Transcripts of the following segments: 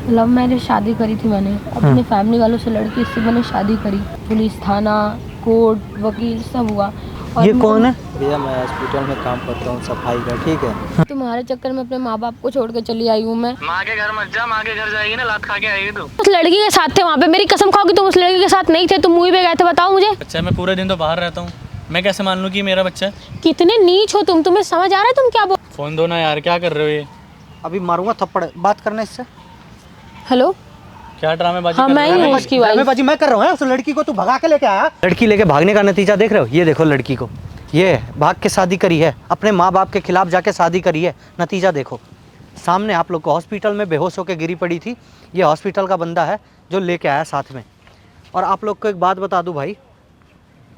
Love marriage शादी करी थी मैंने अपने फैमिली वालों से लड़के, इससे मैंने शादी करी। पुलिस थाना कोर्ट वकील सब हुआ। और ये कौन है? भैया मैं हॉस्पिटल में काम करता हूँ सफाई का, ठीक है। तुम्हारे चक्कर में अपने माँ बाप को छोड़ के चली आई हूँ मैं। माँ के घर मत जा, माँ के घर जाएगी ना लात खा के आएगी तू। उस लड़की के साथ थे वहाँ पे, मेरी कसम खाओ कि तुम उस लड़की के साथ नहीं थे, तुम मूवी पे गए थे, बताओ मुझे। अच्छा मैं पूरे दिन तो बाहर रहता हूँ, मैं कैसे मान लूँ कि मेरा बच्चा है? कितने नीच हो तुम, तुम्हें समझ आ रहा है तुम क्या बोल। फोन दो ना यार, क्या कर रहे हो ये? अभी मारूंगा थप्पड़, बात करना इससे। हेलो क्या ड्रामेबाजी हाँ कर मैं रहे ही हो? हूँ उसकी वाइफ। ड्रामेबाजी मैं कर रहा हूँ। उस लड़की को तू भगा के लेके आया। लड़की लेके भागने का नतीजा देख रहे हो? ये देखो लड़की को, ये भाग के शादी करी है, अपने माँ बाप के खिलाफ जाके शादी करी है। नतीजा देखो सामने आप लोग को। हॉस्पिटल में बेहोश होकर गिरी पड़ी थी। ये हॉस्पिटल का बंदा है जो लेके आया साथ में। और आप लोग को एक बात बता दूं भाई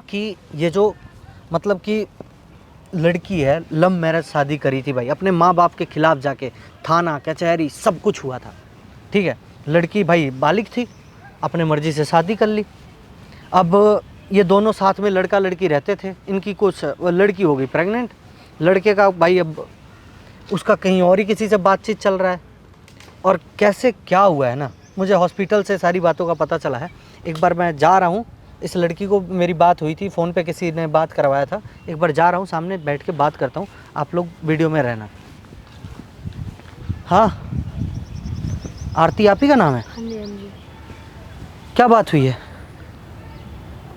कि ये जो मतलब कि लड़की है लव मैरिज शादी करी थी भाई, अपने माँ बाप के खिलाफ जाके थाना कचहरी सब कुछ हुआ था, ठीक है। लड़की भाई बालिग थी, अपने मर्जी से शादी कर ली। अब ये दोनों साथ में लड़का लड़की रहते थे, इनकी कुछ लड़की हो गई प्रेग्नेंट। लड़के का भाई अब उसका कहीं और ही किसी से बातचीत चल रहा है। और कैसे क्या हुआ है ना, मुझे हॉस्पिटल से सारी बातों का पता चला है। एक बार मैं जा रहा हूँ, इस लड़की को मेरी बात हुई थी फ़ोन पे, किसी ने बात करवाया था। एक बार जा रहा हूँ, सामने बैठ के बात करता हूँ, आप लोग वीडियो में रहना। हाँ आरती आप ही का नाम है? हाँ जी हाँ जी। क्या बात हुई है?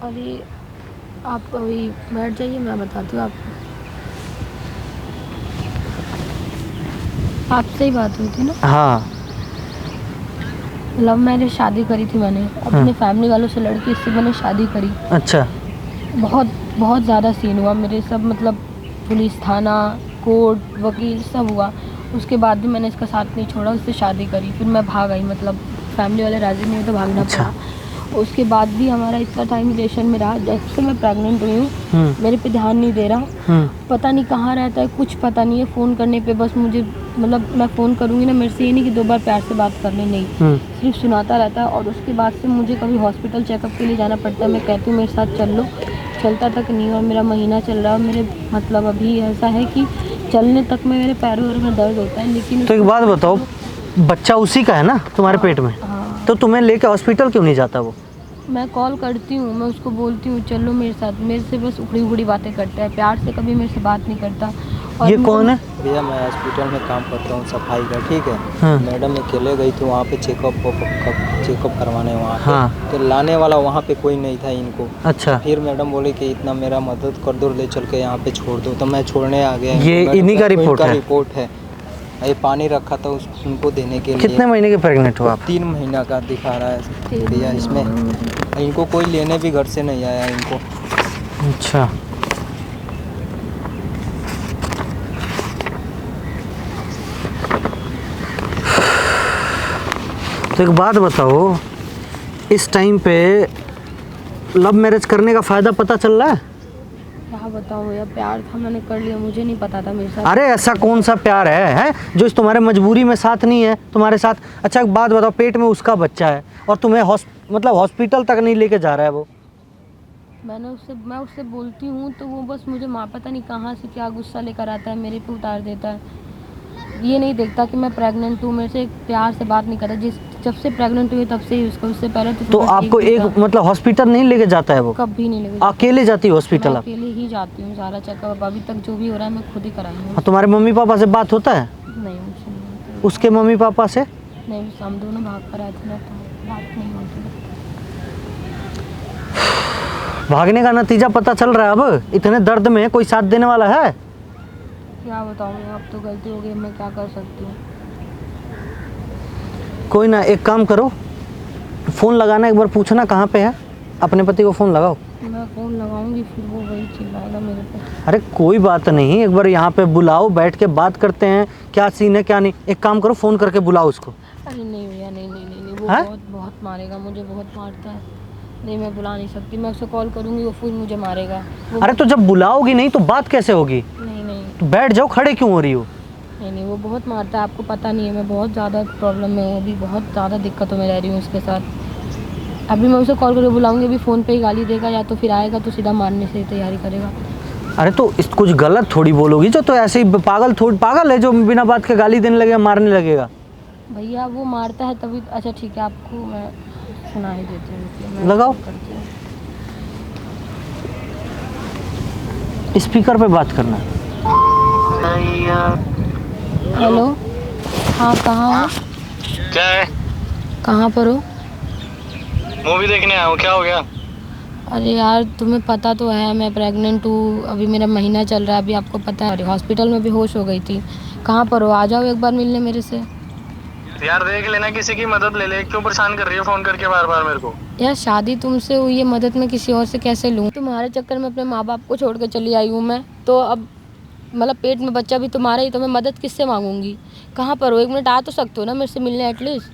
अरे आप अभी बैठ जाइए, मैं बताती हूँ आपको। आपसे ही बात हुई थी ना? हाँ लव मैरिज शादी करी थी मैंने अपने फैमिली वालों से लड़के, इससे मैंने शादी करी। अच्छा बहुत बहुत ज़्यादा सीन हुआ मेरे, सब मतलब पुलिस थाना कोर्ट वकील सब हुआ। उसके बाद भी मैंने इसका साथ नहीं छोड़ा, उससे शादी करी। फिर मैं भाग आई, मतलब फैमिली वाले राजी नहीं हुए तो भागना पड़ा। उसके बाद भी हमारा इतना टाइम रिलेशन में रहा। जब से मैं प्रेग्नेंट हुई हूँ मेरे पे ध्यान नहीं दे रहा, पता नहीं कहाँ रहता है, कुछ पता नहीं है। फ़ोन करने पे बस मुझे मतलब मैं फ़ोन करूँगी ना, मेरे से ये नहीं कि 2 बार प्यार से बात कर ले, नहीं, सिर्फ सुनाता रहता है। और उसके बाद से मुझे कभी हॉस्पिटल चेकअप के लिए जाना पड़ता है, मैं कहती हूँ मेरे साथ चल लो, चलता तक नहीं। और मेरा महीना चल रहा है और मेरे मतलब अभी ऐसा है कि चलने तक में मेरे पैरों में दर्द होता है। लेकिन तो एक बात बताओ, बच्चा उसी का है ना तुम्हारे पेट में? हाँ। तो तुम्हें लेके हॉस्पिटल क्यों नहीं जाता वो? मैं कॉल करती हूँ, मैं उसको बोलती हूँ चलो मेरे साथ, मेरे से बस उखड़ी उखड़ी बातें करता है, प्यार से कभी मेरे से बात नहीं करता। और ये कौन है? भैया मैं हॉस्पिटल में काम करता हूँ सफाई का, ठीक है। हाँ। मैडम अकेले गई थी वहाँ पे चेकअप करवाने वहाँ पे। हाँ। तो लाने वाला वहाँ पे कोई नहीं था इनको। अच्छा फिर मैडम बोली कि इतना मेरा मदद कर दो, ले चल के यहाँ पे छोड़ दो। तो मैं छोड़ने आ गया। ये इन्हीं का रिपोर्ट है? रिपोर्ट है। ये पानी रखा था उनको देने के लिए। कितने महीने के प्रेग्नेंट हो आप? 3 महीना का दिखा रहा है भैया इसमें। इनको कोई लेने भी घर से नहीं आया इनको। अच्छा तो एक बात बताओ, इस टाइम पे लव मैरिज करने का फ़ायदा पता चल रहा है? क्या बताऊँ भैया, प्यार था मैंने कर लिया, मुझे नहीं पता था मेरे साथ। अरे ऐसा कौन सा प्यार है जो इस तुम्हारे मजबूरी में साथ नहीं है तुम्हारे साथ? अच्छा एक बात बताओ, पेट में उसका बच्चा है और तुम्हें मतलब हॉस्पिटल तक नहीं लेके जा रहा है वो? मैं उससे बोलती हूँ तो वो बस मुझे पता नहीं कहाँ से क्या गुस्सा लेकर आता है, मेरे पे उतार देता है। ये नहीं देखता कि मैं प्रेग्नेंट हूँ, मेरे से प्यार से बात नहीं करता। जब से प्रेग्नेंट हुई तब से ही उसको, उससे पहले तो आपको एक मतलब हॉस्पिटल नहीं लेके जाता है वो? कभी नहीं लेके। अकेले जाती है हॉस्पिटल? आप अकेले ही जाती हूँ, सारा चेकअप अभी तक जो भी हो रहा है मैं खुद ही कराई हूँ। तुम्हारे मम्मी पापा से बात होता है? नहीं मुझसे नहीं। उसके मम्मी पापा से? नहीं, हम दोनों भाग कर आए थे ना, तो बात नहीं होती। भागने का नतीजा पता चल रहा है अब? इतने दर्द में कोई साथ देने वाला है? क्या बताऊँ, अब तो गलती हो गई, मैं क्या कर सकती हूँ। कोई ना, एक काम करो, फ़ोन लगाना, एक बार पूछना कहाँ पे है, अपने पति को फ़ोन लगाओ। मैं फ़ोन लगाऊंगी फिर वो वही चिल्लाएगा मेरे पे। अरे कोई बात नहीं, एक बार यहाँ पे बुलाओ, बैठ के बात करते हैं क्या सीन है क्या नहीं। एक काम करो, फ़ोन करके बुलाओ उसको। अरे नहीं भैया, नहीं नहीं नहीं नहीं, वो है? बहुत मारेगा मुझे, बहुत मारता है। नहीं मैं बुला नहीं सकती, मैं उससे कॉल करूँगी वो फिर मुझे मारेगा। अरे तो जब बुलाओगी नहीं तो बात कैसे होगी? नहीं नहीं तो बैठ जाओ, खड़े क्यों हो रही हो? नहीं नहीं, वो बहुत मारता है, आपको पता नहीं है, मैं बहुत ज़्यादा प्रॉब्लम में हूँ अभी, बहुत ज़्यादा दिक्कतों में रह रही हूँ उसके साथ। अभी मैं उसे कॉल करके बुलाऊंगी, अभी फ़ोन पे ही गाली देगा, या तो फिर आएगा तो सीधा मारने से तैयारी करेगा। अरे तो इस कुछ गलत थोड़ी बोलोगी जो, तो ऐसे ही पागल है जो बिना बात के गाली देने लगेगा, मारने लगेगा। भैया वो मारता है तभी। अच्छा ठीक है, आपको मैं सुना ही देती हूँ कि मैं लगाओ। करती हूँ। स्पीकर पे बात करना। हेलो, हाँ कहाँ हो? क्या है? कहाँ पर हो? मूवी देखने आया हूँ, क्या हो गया? अरे यार तुम्हें पता तो है मैं प्रेग्नेंट हूँ, अभी मेरा महीना चल रहा है, अभी आपको पता है हॉस्पिटल में भी होश हो गई थी। कहाँ पर हो? आ जाओ एक बार मिलने मेरे से। यार देख लेना, किसी की मदद ले ले, क्यों परेशान कर रही है फोन करके बार बार मेरे को? यार शादी तुमसे हुई है, मदद मैं किसी और से कैसे लूँ? तुम्हारे चक्कर में अपने माँ बाप को छोड़ कर चली आई हूँ मैं, तो अब मतलब पेट में बच्चा भी तुम्हारा ही, तो मैं मदद किससे मांगूंगी? कहाँ पर हो? 1 मिनट आ तो सकते हो ना मेरे से मिलने एटलीस्ट?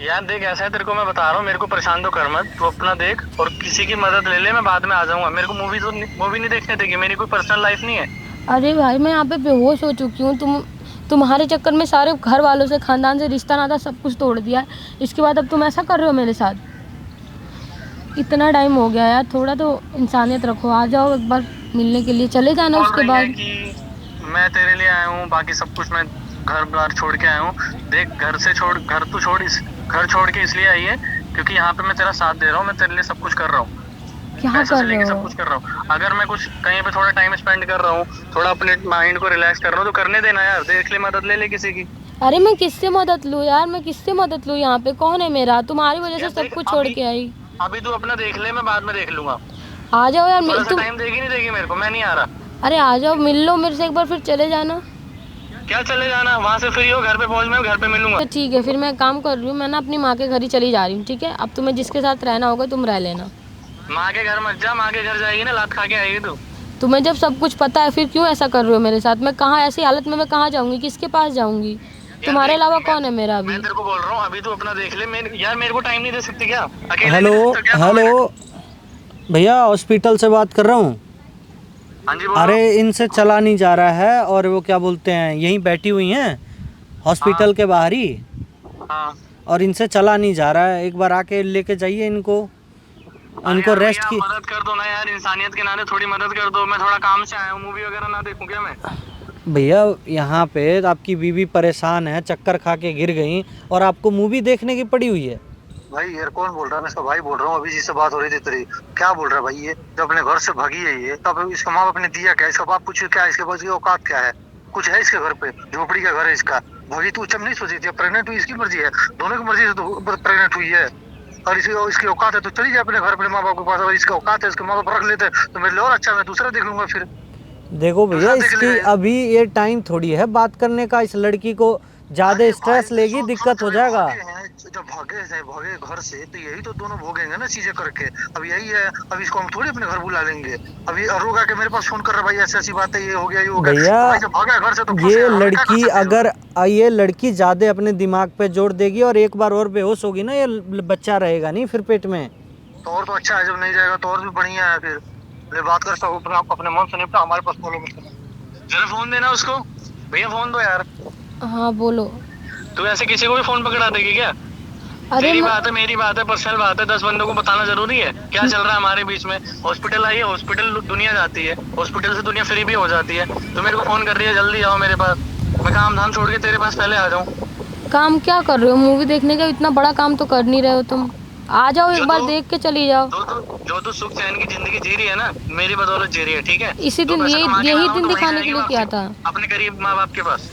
यार देख, ऐसा है तेरे को मैं बता रहा हूँ, मेरे को परेशान तो कर मत, तू अपना देख और किसी की मदद ले ले, मैं बाद में आ जाऊंगा। मेरे को मूवी नहीं देखने देगी, मेरी कोई पर्सनल लाइफ नहीं है। अरे भाई मैं यहाँ पे बेहोश हो चुकी हूँ, तुम्हारे चक्कर में सारे घर वालों से, खानदान से, रिश्ता नाता सब कुछ तोड़ दिया है। इसके बाद अब तुम ऐसा कर रहे हो मेरे साथ? इतना टाइम हो गया यार, थोड़ा तो इंसानियत रखो। आ जाओ एक बार मिलने के लिए, चले जाना बोल उसके रही है बाद। कि मैं तेरे लिए आया हूँ, बाकी सब कुछ मैं घर बार छोड़ के आया हूँ। देख, घर छोड़ के इसलिए आई है क्योंकि यहाँ पे मैं तेरा साथ दे रहा हूँ, मैं तेरे लिए सब कुछ कर रहा हूँ, क्या पैसे कर से रहे लेके हो? सब कुछ कर रहा हूँ। अगर मैं कुछ कहीं पे थोड़ा टाइम स्पेंड कर रहा हूँ, थोड़ा अपने माइंड को रिलैक्स कर रहा हूँ, तो करने देना यार। देख ले, मदद ले ले किसी की। अरे मैं किससे मदद लूँ यार, मैं किससे मदद लूँ? यहाँ पे कौन है मेरा? तुम्हारी वजह से यार सब देख, कुछ छोड़ के आई। अभी तू अपना देख ले, मैं बाद में देख लूंगा। आ जाओ यार थोड़ा सा तुम। टाइम देगी नहीं देगी मेरे को, मैं नहीं आ रहा। अरे आ जाओ, मिल लो मेरे से एक बार, फिर चले जाना। क्या चले जाना? वहाँ से फ्री हो, घर पे पहुँच, मैं घर पे मिलूंगा। तो ठीक है, फिर मैं काम कर रही हूँ, मैं ना अपनी माँ के घर ही चली जा रही हूँ, ठीक है? अब तुम्हें जिसके साथ रहना होगा तुम रह लेना। माँ के घर मत जा, माँ के घर जाएगी ना लात खा के आएगी तू। तुम्हें जब सब कुछ पता है फिर क्यों ऐसा कर रहे हो मेरे साथ? मैं कहाँ, ऐसी हालत में मैं कहाँ जाऊँगी, किसके पास जाऊँगी? तुम्हारे देख, अलावा कौन है मेरा अभी? मैं तेरे को बोल रहा हूँ, अभी तू अपना देख ले। यार मेरे को टाइम नहीं दे सकती क्या? अकेले हेलो नहीं दे सकते क्या? हेलो भैया, हॉस्पिटल से बात कर रहा हूँ। हाँ जी, बोलो। अरे इनसे चला नहीं जा रहा है, और वो क्या बोलते हैं, यहीं बैठी हुई हैं हॉस्पिटल के बाहर ही, हाँ। और इनसे चला नहीं जा रहा है। एक बार आके लेके जाइए इनको, इनको यार रेस्ट भैया, की। मदद कर दो ना यार, इंसानियत के नाते थोड़ी मदद कर दो। मैं थोड़ा काम से आया हूँ, मूवी वगैरह ना देखूं क्या मैं? भैया यहाँ पे आपकी बीवी परेशान है, चक्कर खा के गिर गई, और आपको मूवी देखने की पड़ी हुई है। भाई यार कौन बोल रहा है? मैं इसका भाई बोल रहा हूँ, अभी जिससे बात हो रही थी तेरी। क्या बोल रहा है भाई ये? जब अपने घर से भागी है ये, तब इसका माँ बाप ने दिया क्या? इसका बाप पूछे क्या? इसके पास ये औकात क्या है? कुछ है इसके घर पे? झोपड़ी का घर है इसका। भागी तू चम नहीं सोची थी, प्रेग्नेंट हुई, इसकी मर्जी है, दोनों की मर्जी से तो प्रेग्नेंट हुई है। और इसकी औकात है तो चली जाए अपने घर, अपने माँ बाप के पास। अगर इसका औकात है, इसके माँ बाप रख लेते तो मेरे लिए और अच्छा, मैं दूसरा देख लूंगा फिर। देखो भैया, देख इसकी लेगा। अभी ये टाइम थोड़ी है बात करने का। इस लड़की को ज्यादा अरे स्ट्रेस भाई, लेगी, तो दिक्कत हो थोड़े जाएगा। भागे हैं, जब भागे घर से, तो यही तो दोनों भोगेंगे ना चीजें करके। अब यही है, अब इसको हम थोड़ी अपने घर बुला लेंगे। अभी रोगा के मेरे पास फोन कर रहा है, भाई ऐसी ऐसी बात है, ये हो गया, ये हो गया। भैया, तो भाई जब भागा घर से तो खुश ये है, हमें क्या कर लड़की सकते हैं? अगर ये लड़की ज्यादा अपने दिमाग पे जोर देगी और एक बार और बेहोश होगी ना, ये बच्चा रहेगा नहीं फिर पेट में। तो और तो अच्छा है, जब नहीं जाएगा तो और भी बढ़िया है। फिर मैं बात करता हूँ अपने मन से निपटा, हमारे पास बोलो मत करना। जरा फोन देना उसको। भैया फोन दो यार। हाँ बोलो। तू ऐसे किसी को भी फोन पकड़ा देगी क्या? अरे तेरी मैं बात है, मेरी बात है, पर्सनल बात है, 10 बंदों को बताना जरूरी है क्या चल रहा है हमारे बीच में? हॉस्पिटल आई है, हॉस्पिटल दुनिया जाती है, हॉस्पिटल से दुनिया फ्री भी हो जाती है। तो मेरे को फोन कर रही है, जल्दी आओ मेरे पास, मैं काम धाम छोड़ के तेरे पास पहले आ जाऊँ। काम क्या कर रहे हो? मूवी देखने का इतना बड़ा काम तो कर नहीं रहे हो तुम। आ जाओ एक बार, देख के चली जाओ। जो तू सुख चैन की जिंदगी जी रही है ना, मेरी बदौलत जी रही है, ठीक है? इसी दो दिन पैसा कमा के यही लाऊं दिन तो वहीं दिखाने के जाएगी लिए किया वापसी, था। अपने गरीब माँ बाप के पास।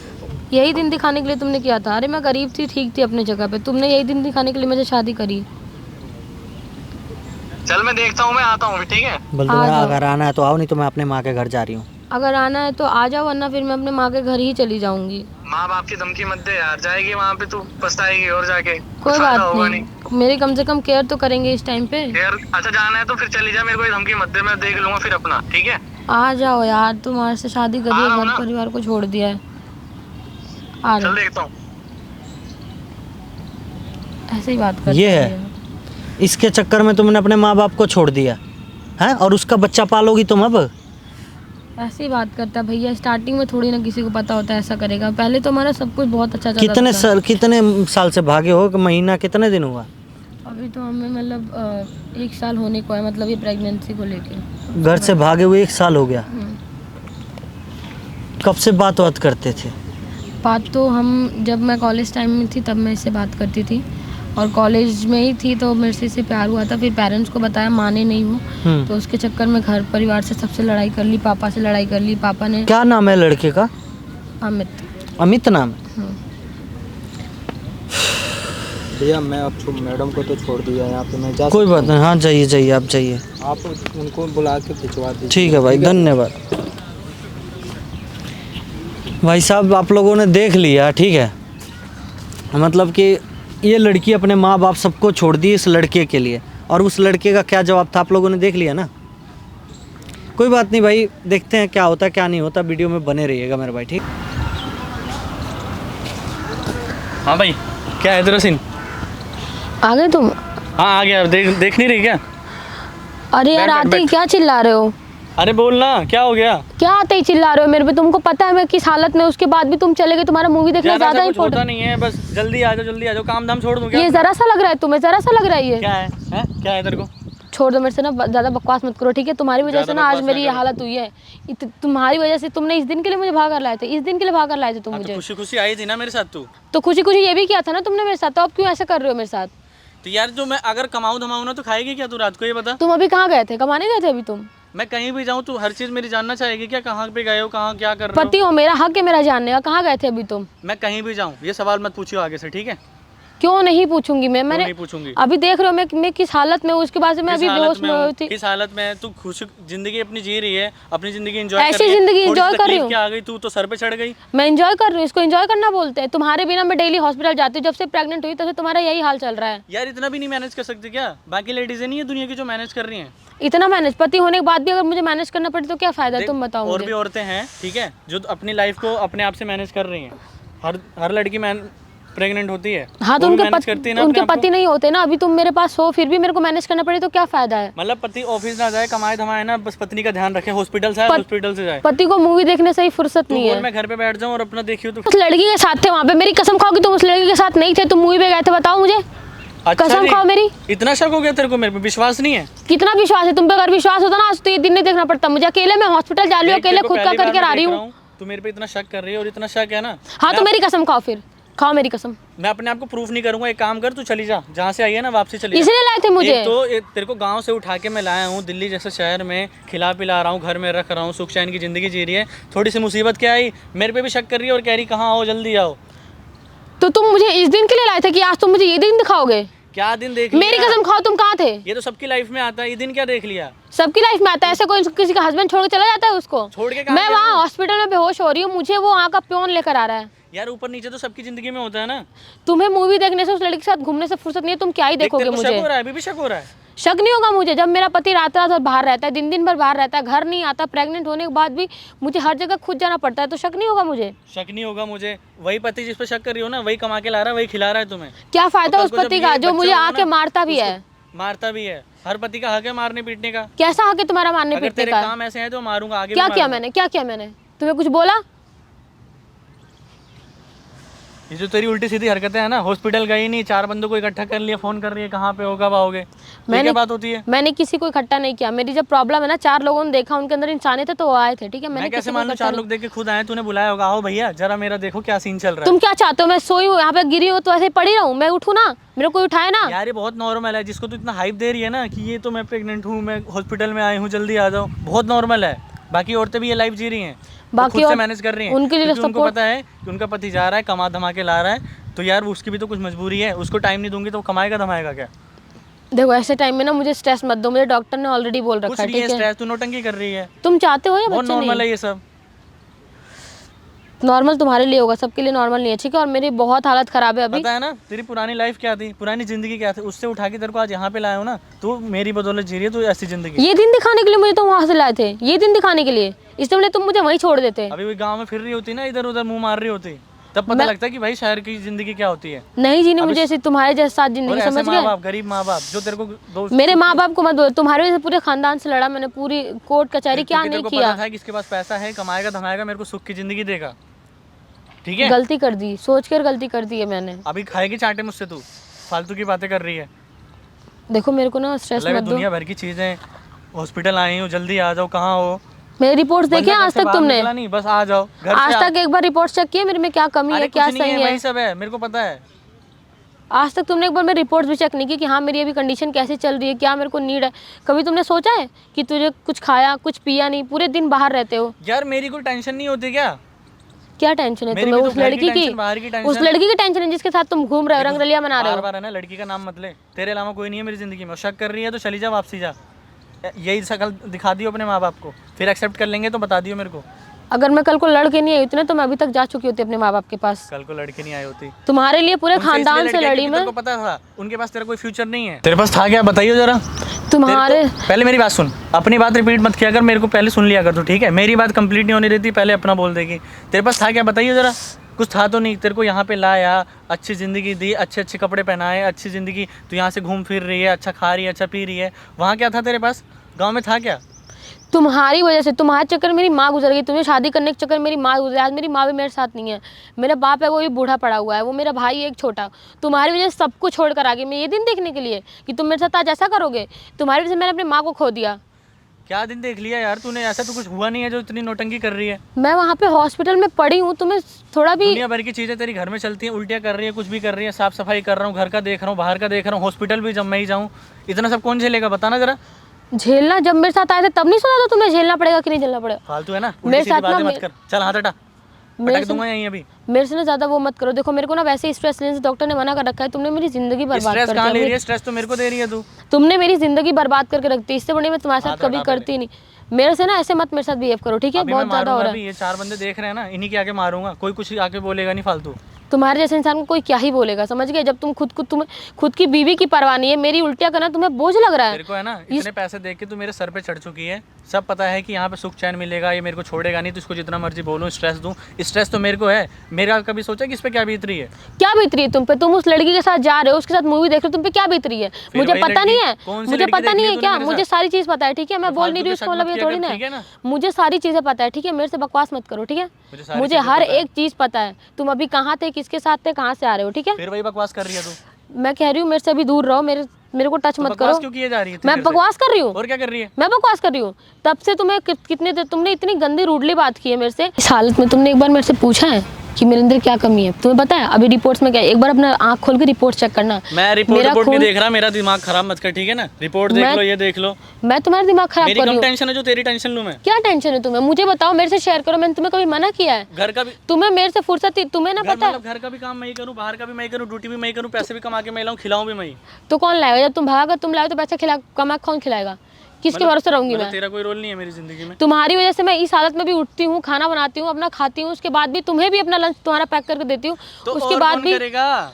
यही दिन दिखाने के लिए तुमने किया था। अरे मैं गरीब थी, ठीक थी अपने जगह पे, तुमने यही दिन दिखाने के लिए मुझे शादी करी। चल मैं देखता हूँ, मैं आता हूँ, ठीक है? बोल दो, आ जाओ। अगर आना है तो आओ, नहीं तो मैं अपने माँ के घर जा रही हूँ। अगर आना है तो आ जाओ, वरना फिर मैं अपने माँ के घर ही चली जाऊंगी। माँ बाप की धमकी मत दे यार, जाएगी वहाँ पे तू पछताएगी और जाके कोई कुछ फायदा बात होगा नहीं, मेरी कम से कम केयर तो करेंगे इस टाइम पे। यार। अच्छा जाना है तो फिर चली जा, मेरे को ये धमकी मत दे, मैं देख लूंगा फिर अपना, ठीक है? आ जाओ यार, तुम्हारे से शादी करी आ है, रहा हूँ घर ना। परिवार को छोड़ दिया है। आ चल जाओ, देखता हूँ। ऐसे ही बात करते ये है। हैं। इसके चक्कर में तुमने अपने माँ बाप को छोड़ दिया है, और उसका बच्चा पालोगी तुम अब। ऐसे ही बात करता है भैया, स्टार्टिंग में थोड़ी ना किसी को पता होता है ऐसा करेगा। पहले तो हमारा सब कुछ बहुत अच्छा चल रहा था। कितने साल से भागे हो? कि महीना कितने दिन हुआ? अभी तो हमें मतलब 1 साल होने को है, मतलब ये प्रेगनेंसी को लेके। घर से भागे हुए 1 साल हो गया। कब से बात करते थे? बात तो हम जब मैं कॉलेज टाइम में थी तब मैं इससे बात करती थी, और कॉलेज में ही थी तो मेरे से इससे प्यार हुआ था। फिर पेरेंट्स को बताया, माने नहीं वो, तो उसके चक्कर में घर परिवार से सबसे लड़ाई कर ली, पापा से लड़ाई कर ली। पापा ने, क्या नाम है लड़के का? अमित। अमित नाम है। भैया मैं अब मैडम को तो छोड़ दिया यहाँ पे, मैं जा कोई बात नहीं, हाँ जाइए जाइए, आप जाइए, आप उनको बुला के भिजवा दीजिए। ठीक है भाई, धन्यवाद। भाई साहब आप लोगों ने देख लिया, ठीक है, मतलब कि ये लड़की अपने माँ बाप सबको छोड़ दी इस लड़के के लिए, और उस लड़के का क्या जवाब था आप लोगों ने देख लिया ना। कोई बात नहीं भाई, देखते हैं क्या होता है क्या नहीं होता, वीडियो में बने रहिएगा मेरे भाई, ठीक। हाँ भाई, क्या है तेरा सीन? आ गए तुम? हाँ आ गया। देख नहीं रही क्या? अरे यार बैठ, आते ही बैठ। क्या चिल्ला रहे हो? अरे बोलना, क्या हो गया? क्या आते ही चिल्ला रहे हो मेरे पे? तुमको पता है मैं किस हालत में, उसके बाद भी तुम चले गए। तुम्हारा मूवी देखना ज्यादा ज्यादा कुछ होता इम्पोर्टेंट। नहीं है, बस जल्दी आ जाओ, काम धाम छोड़ दूं क्या? ये जरा सा लग रहा है तुम्हें? जरा सा लग रहा है ये? क्या है? क्या है तेरे को? छोड़ दो मेरे से ना, ज्यादा बकवास मत करो, ठीक है? तुम्हारी वजह से ज्यादा ना आज बकवास मेरी ना ये करो। हालत हुई है। तुम्हारी वजह से तुमने इस दिन के लिए मुझे भाग कर लाए थे, इस दिन के लिए भाग कर लाए थे तुम हाँ, तो मुझे। खुशी खुशी आई थी ना मेरे साथ तू। तो खुशी खुशी ये भी किया था ना तुमने मेरे साथ, तो अब क्यों ऐसा कर रहे हो मेरे साथ? तो यार जो मैं अगर कमाऊं धमाऊं ना तो खाएगी क्या तू रात को, ये बता। तुम अभी कहाँ गए थे? कमाने गए थे अभी तुम? मैं कहीं भी जाऊं तू हर चीज मेरी जानना चाहेगी क्या? कहाँ पे गए हो, कहाँ क्या कर रहे पति हो, मेरा हक है मेरा जानने का। कहाँ गए थे अभी तुम? हो? मैं कहीं भी जाऊं ये सवाल मत पूछियो आगे से, ठीक है? क्यों नहीं पूछूंगी मैं? क्यों मैंने नहीं पूछूंगी? अभी देख रहे हो मैं किस हालत में हूँ, उसके बाद से मैं अभी बेहोश में हुई थी। किस हालत में है तू? खुश जिंदगी अपनी जी रही है, अपनी जिंदगी एंजॉय ऐसी जिंदगी enjoy कर रही हूँ। क्या आ गई तू तो सर पे चढ़ गई। मैं एंजॉय कर रही हूँ, इसको एंजॉय करना बोलते हैं। तुम्हारे बिना मैं डेली हॉस्पिटल जाती हूँ, जब से प्रेग्नेंट हुई तब से तुम्हारा यही हाल चल रहा है। यार इतना भी नहीं मैनेज कर सकती क्या? बाकी लेडीजें नहीं है दुनिया की जो मैनेज कर रही हैं? इतना मैनेज, पति होने के बाद भी अगर मुझे मैनेज करना पड़े तो क्या फायदा है? देख, तुम बताओ और मुझे। भी औरतें हैं, ठीक है, जो अपनी लाइफ को अपने आप से मैनेज कर रही हैं। हर लड़की प्रेग्नेंट होती है। हाँ तो वो भी उनके manage करती है ना उनके अपने आप पति नहीं होते ना। अभी तुम मेरे पास हो फिर भी मेरे को मैनेज करना पड़े तो क्या फायदा है? को। मतलब पति ऑफिस ना जाए, कमाए धमाए ना, बस पत्नी का ध्यान रखे, हॉस्पिटल से आए हॉस्पिटल से जाए। पति को मूवी देखने से ही फुर्सत तू नहीं बोल है। मैं घर पे बैठ जाऊं और अपना देखियो तो। उस लड़की के साथ थे वहाँ पे, मेरी कसम खाओ कि तुम उस लड़की के साथ नहीं थे, तुम मूवी पे गए थे, बताओ मुझे। कसम जी, खाओ मेरी। इतना शक हो गया तेरे को मेरे पे? विश्वास नहीं है? कितना विश्वास है तुम पे? अगर विश्वास होता ना आज तो ये दिन नहीं देखना पड़ता मुझे। अकेले मैं हॉस्पिटल जा रही हूँ, देख, अकेले तेरे को खुद का पहली बार करके मैं आ रही देख हूँ। रहा हूँ, तू मेरे पे इतना शक कर रही है, और इतना शक है ना। हाँ तो मेरी कसम खाओ, फिर खाओ मेरी कसम। मैं अपने आप को प्रूफ नहीं करूंगा। एक काम कर, तू चली जा जहाँ से आई है ना, वापसी चली जा। इसलिए लाए थे मुझे। एक तो तेरे को गांव से उठा के मैं लाया हूँ दिल्ली जैसे शहर में, खिला पिला रहा हूँ, घर में रख रहा हूँ, सुख चैन की जिंदगी जी रही है। थोड़ी सी मुसीबत क्या आई, मेरे पे भी शक कर रही है और कह रही कहाँ आओ, जल्दी आओ। तो तुम मुझे इस दिन के लिए लाए थे कि आज तुम मुझे ये दिन दिखाओगे? क्या दिन देख मेरी लिया? कसम खाओ, तुम कहाँ थे? ये तो सबकी लाइफ में आता है, ये दिन क्या देख लिया? सबकी लाइफ में आता है, ऐसे कोई किसी का हस्बैंड छोड़ के चला जाता है उसको? छोड़ के कहाँ मैं गया वहाँ वो? हॉस्पिटल में बेहोश हो रही हूँ, मुझे वो वहाँ का प्योन लेकर आ रहा है। यार ऊपर नीचे तो सबकी जिंदगी में होता है ना। तुम्हें मूवी देखने से, उस लड़की के साथ घूमने से फुर्सत नहीं है, तुम क्या ही देख, देखोगे तेरे को शक मुझे? हो रहा है, अभी भी शक हो रहा है। शक नहीं होगा मुझे जब मेरा पति रात रात भर बाहर रहता है, दिन दिन भर बाहर रहता है, घर नहीं आता। प्रेग्नेंट होने के बाद भी मुझे हर जगह खुद जाना पड़ता है, तो शक नहीं होगा मुझे? शक नहीं होगा मुझे। वही पति जिस पे शक कर रही हो ना, वही कमा के ला रहा है, वही खिला रहा है तुम्हें। क्या फायदा और उस कल को जब पति ये का जो बच्चा मुझे होगा आके ना, मारता भी है? मारता भी है। हर पति का हक है मारने पीटने का। कैसा हक है तुम्हारा मारने अगर पीटने तेरे का? काम ऐसे हैं तो मारूंगा आगे भी क्या किया मारूंगा। मैंने? क्या किया मैंने? तुम्हें कुछ बोला? ये जो तेरी उल्टी सीधी हरकतें हैं ना, हॉस्पिटल गई नहीं, 4 बंदों को इकट्ठा कर लिया, फोन कर रही है कहाँ पे हो, कब आओगे। ये क्या बात होती है? मैंने किसी को इकट्ठा नहीं किया। मेरी जब प्रॉब्लम है ना, 4 लोगों ने देखा, उनके अंदर इंसानियत है तो वो आए थे, ठीक है? मैं मैंने कैसे किसी को मान लूं? इकट्ठा 4 नहीं- लोग देख के खुद आए, तूने बुलाया होगा, आओ भैया जरा मेरा देखो क्या सीन चल रहा है। तुम क्या चाहते हो? मैं सोई हूँ यहाँ पे, गिरी हूँ तो ऐसे ही पड़ी रहूँ? मैं उठूँ ना, मेरे को उठाए ना। यार ये बहुत नॉर्मल है, जिसको तू इतना हाइप दे रही है ना कि ये तो मैं प्रेग्नेंट हूँ, मैं हॉस्पिटल में आई हूँ, जल्दी आ जाओ, बहुत नॉर्मल है। बाकी औरतें भी ये लाइफ जी रही हैं, बाकी खुद से और मैनेज कर रही हैं, उनके लिए क्योंकि उनको support- पता है कि उनका पति जा रहा है, कमा धमा के ला रहा है, तो यार उसकी भी तो कुछ मजबूरी है। उसको टाइम नहीं दूंगी तो वो कमाएगा धमाएगा क्या? देखो ऐसे टाइम में ना मुझे स्ट्रेस मत दो, मुझे डॉक्टर ने ऑलरेडी बोल कुछ रखा है, नहीं है ठीक है? स्ट्रेस, तू नौटंकी कर रही है, तुम चाहते हो या बहुत बच्चे नॉर्मल नहीं? है ये सब। नॉर्मल तुम्हारे लिए होगा, सबके लिए नॉर्मल नहीं है, ठीक है? और मेरी बहुत हालत खराब है अभी। पता है ना तेरी पुरानी लाइफ क्या थी, पुरानी जिंदगी क्या थी, उससे उठा के तेरे को आज यहाँ पे लाया हो ना, तू मेरी बदौलत जी रही है, तू ऐसी जिंदगी। ये दिन दिखाने के लिए मुझे तुम वहाँ से लाए थे? ये दिन दिखाने के लिए? इससे बड़े तुम मुझे वहीं छोड़ देते। अभी वही गांव में फिर रही होती ना, इधर उधर मुंह मार रही होती, तब पता लगता कि भाई शहर की जिंदगी क्या होती है। नहीं जीनी मुझे ऐसी तुम्हारे जैसे साथ और जिंदगी, ऐसे समझ माँ गए? बाप, गरीब माँ बाप जो तेरे को दोस्त, मेरे माँ बाप को मत बोलो, तुम्हारे वजह से पूरे खानदान से लड़ा मैंने, पूरी कोर्ट कचहरी क्या क्योंकि नहीं तेरे को किया। पता था कि इसके पास पैसा है, कमाएगा धमाएगा, मेरे को सुख की जिंदगी देगा, ठीक है? गलती कर दी, सोच कर गलती कर दी है मैंने। अभी खाएगी चाटे मुझसे, तू फालतू की बातें कर रही है। देखो मेरे को ना स्ट्रेस मतलब मत दो। दुनिया भर की चीजें, हॉस्पिटल आई हूँ, जल्दी आ जाओ, कहाँ हो, मेरे रिपोर्ट्स देखे वरना आज घर से तक बाहर तुमने? निकला नहीं, बस आ जाओ घर से आज आ- तक एक बार रिपोर्ट चेक किए मेरे में क्या कमी है, अरे क्या कुछ नहीं सही है, है? वही सब है, मेरे को पता है। आज तक तुमने एक बार मेरी रिपोर्ट्स भी चेक नहीं की कि हाँ मेरी अभी कंडीशन कैसी चल रही है, क्या मेरे को नीड है? कभी तुमने सोचा है कि तुझे कुछ खाया कुछ पिया नहीं, पूरे दिन बाहर रहते हो? यार मेरी कोई टेंशन नहीं होती क्या? क्या टेंशन है मेरी तुम्हें भी उस तो घर की लड़की की? टेंशन, बाहर की उस टेंशन। लड़की की टेंशन है जिसके साथ तुम घूम रहे हो, रंगरलिया मना रहे बार हो। बार है ना, लड़की का नाम मत ले, तेरे अलावा कोई नहीं है मेरी जिंदगी में। शक कर रही है तो चली जा, वापसी जा। यही शक्ल दिखा दियो अपने माँ बाप को, फिर एक्सेप्ट कर लेंगे तो बता दियो मेरे को। अगर मैं कल को लड़के नहीं आई होती ना तो मैं अभी तक जा चुकी होती अपने माँ बाप के पास। कल को लड़के नहीं आई होती तुम्हारे लिए पूरे उनसे इसलिए खानदान से लड़के आई लड़ी क्योंकि मैं। तेरे को पता था उनके पास तेरा कोई फ्यूचर नहीं है। तेरे पास था क्या बताइए जरा। तुम्हारे पहले मेरी बात सुन, अपनी बात रिपीट मत किया कर, मेरे को पहले सुन लिया कर तू, ठीक है? मेरी बात कंप्लीट नहीं होने देती, पहले अपना बोल देगी। तेरे पास था क्या बताइए जरा। कुछ था तो नहीं, तेरे को यहाँ पे लाया, अच्छी ज़िंदगी दी, अच्छे अच्छे कपड़े पहनाए, अच्छी ज़िंदगी, तू यहाँ से घूम फिर रही है, अच्छा खा रही है, अच्छा पी रही है। वहाँ क्या था तेरे पास? गाँव में था क्या? तुम्हारी वजह से, तुम्हारे चक्कर में मेरी माँ गुजर गई, तुम्हें शादी करने के चक्कर में मेरी माँ गुजरी। आज मेरी माँ भी मेरे साथ नहीं है, मेरा बाप है वो भी बूढ़ा पड़ा हुआ है, वो मेरा भाई है एक छोटा। तुम्हारी वजह से सब कुछ छोड़ कर आ गई मैं ये दिन देखने के लिए कि तुम मेरे साथ आज ऐसा करोगे। तुम्हारी वजह से मैंने अपनी माँ को खो दिया। क्या दिन देख लिया यार तूने? ऐसा तो कुछ हुआ नहीं है जो इतनी नौटंकी कर रही है। मैं वहाँ पे हॉस्पिटल में पड़ी हूँ, तुम्हें थोड़ा भी दुनिया भर की चीज़ें तेरी घर में चलती हैं, उल्टियाँ कर रही है, कुछ भी कर रही है, साफ सफाई कर रहा हूँ, घर का देख रहा हूँ, बाहर का देख रहा हूँ, हॉस्पिटल भी जब मैं ही जाऊँ, इतना सब कौन झेलेगा बताना जरा। झेलना, जब मेरे साथ आए थे तब नहीं सोचा था तुम्हें झेलना पड़ेगा कि नहीं झेलना पड़ेगा। फालतू है ना, मेरे उल्टी साथ सीधी बातें ना मत कर, चल हाथ हटा, मेरे पटक दूंगा यहीं अभी। मेरे से ना ज़्यादा वो मत करो। देखो मेरे को ना वैसे ही स्ट्रेस लेने से डॉक्टर ने मना कर रखा है। तुमने मेरी ज़िंदगी बर्बाद स्ट्रेस कर कहाँ ले रही दी। है? स्ट्रेस तो मेरे को दे रही है तू। तुमने मेरी ज़िंदगी बर्बाद करके रख दी, इससे बड़ी मैं तुम्हारे साथ हाथ कभी हटा पहले। करती नहीं। मेरे से ना ऐसे मत मेरे साथ बिहेव करो, ठीक है? अभी बहुत मैं ज़्यादा हो मारूंगा रहा भी, है। ये चार बंदे देख रहे हैं ना, इन्हीं के आगे मारूंगा, कोई कुछ आके बोलेगा नहीं फालतू। तुम्हारे जैसे इंसान को कोई क्या ही बोलेगा, समझ गए? जब तुम्हें खुद की बीवी की परवाह नहीं है, मेरी उल्टियाँ करना तुम्हें बोझ लग रहा है। तेरे को है ना, इतने पैसे देख के तू मेरे सर पे चढ़ चुकी है, सब पता है कि यहाँ पे सुख चैन मिलेगा, ये मेरे को छोड़ेगा नहीं, तो इसको जितना मर्जी बोलूँ, स्ट्रेस दूँ, स्ट्रेस तो मेरे को है। मेरा कभी सोचा कि इस पे क्या बीत रही है? क्या बीत रही है तुम पे? तुम उस लड़की के साथ जा रहे हो, उसके साथ मूवी देख रहे हो, तुम पे क्या बीत रही है? मुझे वही पता लड़की- नहीं है, कौन सी मुझे लड़की पता देख नहीं ली है तूने क्या? मेरे मुझे साथ? सारी चीज़ पता है, ठीक है? मैं तो बोल फालतू नहीं रही हूँ पे इसका शक मतलब मत ये किया थोड़ी कर, ना ठीक है है। ना? मुझे सारी चीज़ें पता है, ठीक है? मेरे से बकवास मत करो, ठीक है? मुझे सारी मुझे चीज़ें हर पता है। एक चीज़ पता है। तुम अभी कहाँ थे, किसके साथ थे, कहाँ से आ रहे हो, ठीक है? फिर वही बकवास कर रही है तू। मैं कह रही हूँ मेरे से अभी दूर रहो, मेरे को टच तो मत बकवास करो। क्यों किए जा रही है? मैं बकवास कर रही हूँ? और क्या कर रही है? मैं बकवास कर रही हूँ? तब से तुम्हें कितने देर तुमने इतनी गंदी रूडली बात की है मेरे से। इस हालत में तुमने एक बार मेरे से पूछा है कि मेरे अंदर क्या कमी है? तुम्हें पता है अभी रिपोर्ट्स में क्या है? एक बार अपना आँख खोल के रिपोर्ट चेक करना। मैं रिपोर्ट मेरा नहीं खून- देख रहा, मेरा दिमाग खराब मत कर, ठीक है ना? रिपोर्ट देख मैं- लो, ये देख लो। मैं तुम्हारा दिमाग खराब मेरी कर रही कम हूँ? टेंशन है जो तेरी टेंशन लूँ मैं? क्या टेंशन है तुम्हें? मुझे बताओ, मेरे से शेयर करो। मैंने तुम्हें कभी मना किया है? घर का भी तुम्हें मेरे से फुर्सत तुम्हें ना पता है? मतलब घर का भी काम मैं ही करूँ, बाहर का भी मैं ही करूँ, ड्यूटी भी मैं ही करूँ, पैसे भी कमा के मैं लाऊं, खिलाऊं भी मैं ही। तो कौन लाएगा? जब तुम भागा तुम लाए तो पैसा कमा कौन खिलाएगा? किसके भरोसे रहूंगी मतलब मैं? तेरा कोई रोल नहीं है मेरी जिंदगी में? तुम्हारी वजह से मैं इस हालत में भी उठती हूँ, खाना बनाती हूँ, अपना खाती हूँ, उसके बाद भी तुम्हें भी अपना लंच तुम्हारा पैक करके देती हूँ, तो उसके और बाद कौन भी करेगा?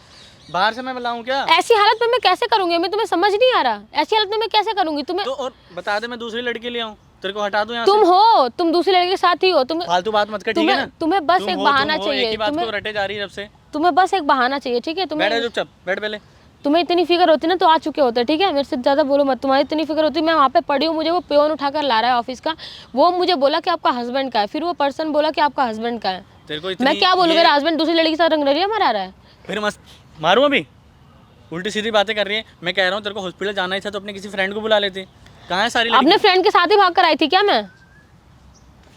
बाहर से मैं लाऊं क्या? ऐसी हालत में मैं कैसे करूंगी? मैं तुम्हें समझ नहीं आ रहा, ऐसी हालत में मैं कैसे करूंगी? तुम्हें तो और बता दे, मैं दूसरी लड़की ले आऊं, तेरे को हटा दूं यहाँ तुम से? हो, तुम दूसरी लड़की के साथ ही हो। तुम फालतू बात मत कर, ठीक है ना? तुम्हें बस तुम एक हो, बहाना तुम हो, एक चाहिए। ही बात को तुम्हें रटे जा रही है जब से। तुम्हें बस एक बहाना चाहिए, ठीक है? बैठ तुम्हें चुपचाप, बैठ पहले। तुम्हें इतनी फिक्र होती ना तो आ चुके होते, ठीक है? मेरे से ज़्यादा बोलो मत। तुम्हारी इतनी फिक्र होती, मैं वहाँ पे पड़ी हूँ, मुझे वो पेन उठाकर ला रहा है ऑफिस का, वो मुझे बोला कि आपका हस्बैंड का है, फिर वो पर्सन बोला कि आपका हस्बैंड का है। तेरे को मैं क्या बोलूँ? मेरा हस्बैंड दूसरी लड़की के साथ रंगरलिया मरा रहा है। फिर मस्त मारूं अभी? उल्टी सीधी बातें कर रही है। मैं कह रहा हूँ तेरे को हॉस्पिटल जाना ही था तो अपने किसी फ्रेंड को बुला लेते। कहाँ है सारी अपने लड़की? फ्रेंड के साथ ही भाग कर आई थी क्या मैं?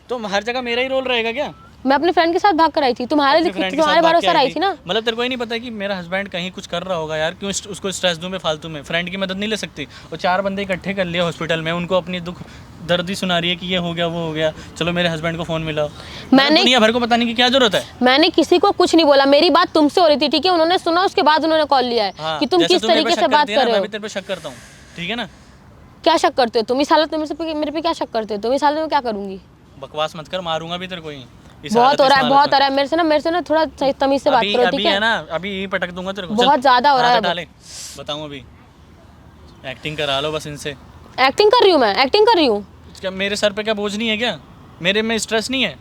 तो हर जगह मेरा ही रोल रहेगा क्या? मैं अपने फ्रेंड के साथ भाग कर आई थी, तुम्हारे अपने friend के तुम्हारे साथ भाग भरोसे के आई थी ना। मतलब तेरे को ही नहीं पता कि मेरा हस्बैंड कहीं कुछ कर रहा होगा यार, क्यों उसको स्ट्रेस दूं मैं फालतू में? फ्रेंड की मदद नहीं ले सकती? और चार बंदे इकट्ठे कर लिए हॉस्पिटल में, उनको अपनी दुख दर्द ही सुना रही है कि ये हो गया वो हो गया, चलो मेरे हस्बैंड को फ़ोन मिलाओ। मैंने दुनिया भर को बताने की क्या जरूरत है? मैंने किसी को कुछ नहीं बोला, मेरी बात तुमसे हो रही थी, ठीक है? उन्होंने सुना, उसके बाद उन्होंने कॉल लिया है हाँ, कि तुम जैसे किस तू मेरे पे तरीके से शक बात करती है कर ना, रहे मैं हो। भी तेरे पे शक करता हूँ, ठीक है ना? क्या शक करते हो तुम इस हालत में? मेरे पे क्या शक करते हो तुम इस हालत में? क्या करूंगी? बकवास मत कर, मारूंगा भी तेरे को ही। इस बहुत हालत हो में, रहा इस है, हालत बहुत हो में। रहा है। मेरे से ना थोड़ा सही तमीज से बात अभी करो, अभी ठीक है है? ना, अभी यही पटक दूंगा तेरे को। बहुत ज्यादा हो रहा है अब। डाले बताऊँ अभी? एक्टिंग करा लो बस इनसे। एक्टिंग कर रही हूँ मैं, एक्टिंग कर रही हूँ। क्या मेरे सर पे क्या बोझ नहीं है क्या? मेरे में स्ट्रेस नहीं है?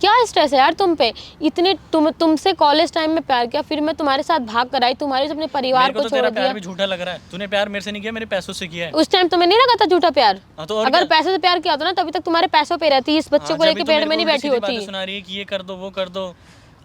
क्या स्ट्रेस है यार तुम पे? इतने तुमसे कॉलेज टाइम में प्यार किया, फिर मैं तुम्हारे साथ भाग कर आई, तुम्हारे से अपने परिवार मेरे को को तो छोड़ तेरा दिया। प्यार भी झूठा लग रहा है। तूने प्यार मेरे से नहीं किया, मेरे पैसों से किया है। उस टाइम तुम्हें नहीं लगा था झूठा प्यार? हाँ तो और अगर क्या? पैसे से प्यार किया होता ना तभी तक तुम्हारे पैसों पे रहती, इस बच्चे को हाँ, लेके जब भी पेड़ तो में मेरे नहीं को बैठी उल्टी-सीधी होती। बातें सुना रही है कि ये कर दो वो कर दो।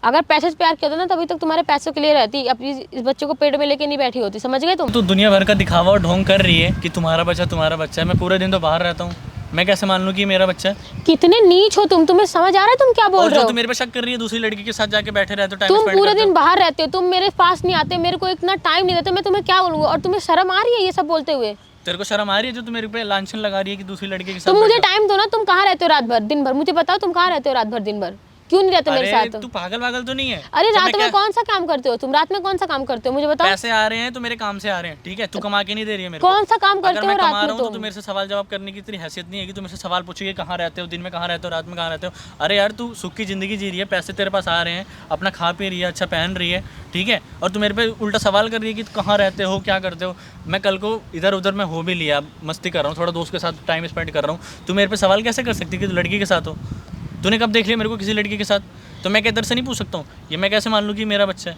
अगर पैसे से प्यार किया होता ना तभी तक तुम्हारे पैसों के लिए रहती, अपनी इस बच्चे को पेट में लेके नहीं बैठी होती, समझ गए तुम? तू दुनिया भर का दिखावा और ढोंग कर रही है कि तुम्हारा बच्चा है। मैं पूरे दिन तो बाहर रहता हूँ, मैं कैसे मान लूँ कि मेरा बच्चा है? कितने नीच हो तुम, तुम्हें समझ आ रहा है तुम क्या बोल और रहे जो हो? तुम मेरे पे शक कर रही है, दूसरी लड़की के साथ जाके बैठे रहते हो, टाइम तुम स्पेंड पूरे करते दिन हो। बाहर रहते हो, तुम मेरे पास नहीं आते, मेरे को इतना टाइम नहीं देते, मैं तुम्हें क्या बोलूँगा? और तुम्हें शर्म आ रही है ये सब बोलते हुए? तेरे को शर्म आ रही है जो तू मेरे पे लांछन लगा रही है कि दूसरी लड़के के साथ तुम मुझे बैठा? टाइम दो ना, तुम कहाँ रहते हो रात भर दिन भर? मुझे बताओ तुम कहाँ रहते हो रात भर दिन भर? क्यों नहीं रहते मेरे अरे साथ? तू पागल तो नहीं है? अरे तो मैं रात में क्या- कौन सा काम करते हो तुम? रात में कौन सा काम करते हो मुझे बताओ? पैसे आ रहे हैं तो मेरे काम से आ रहे हैं, ठीक है? तू कमा के नहीं दे रही है मेरे को। कौन सा काम करते अगर हो मैं रात कमा में रहा हूँ तो तुम? तू मेरे से सवाल जवाब करने की इतनी हैसियत नहीं है कि तू मेरे से सवाल पूछेगी कहाँ रहते हो, दिन में कहाँ रहते हो, रात में कहाँ रहते हो। अरे यार तू सुख की ज़िंदगी जी रही है, पैसे तेरे पास आ रहे हैं, अपना खा पी रही है, अच्छा पहन रही है, ठीक है? और तू मेरे पे उल्टा सवाल कर रही है कि कहाँ रहते हो, क्या करते हो। मैं कल को इधर उधर मैं हो भी लिया, मस्ती कर रहा हूँ, थोड़ा दोस्त के साथ टाइम स्पेंड कर रहा हूँ, तू मेरे पे सवाल कैसे कर सकती है कि तू लड़की के साथ हो? तूने कब देख लिया मेरे को किसी लड़की के साथ? तो मैं क्या इधर से नहीं पूछ सकता हूँ? ये मैं कैसे मान लूँ कि मेरा बच्चा है?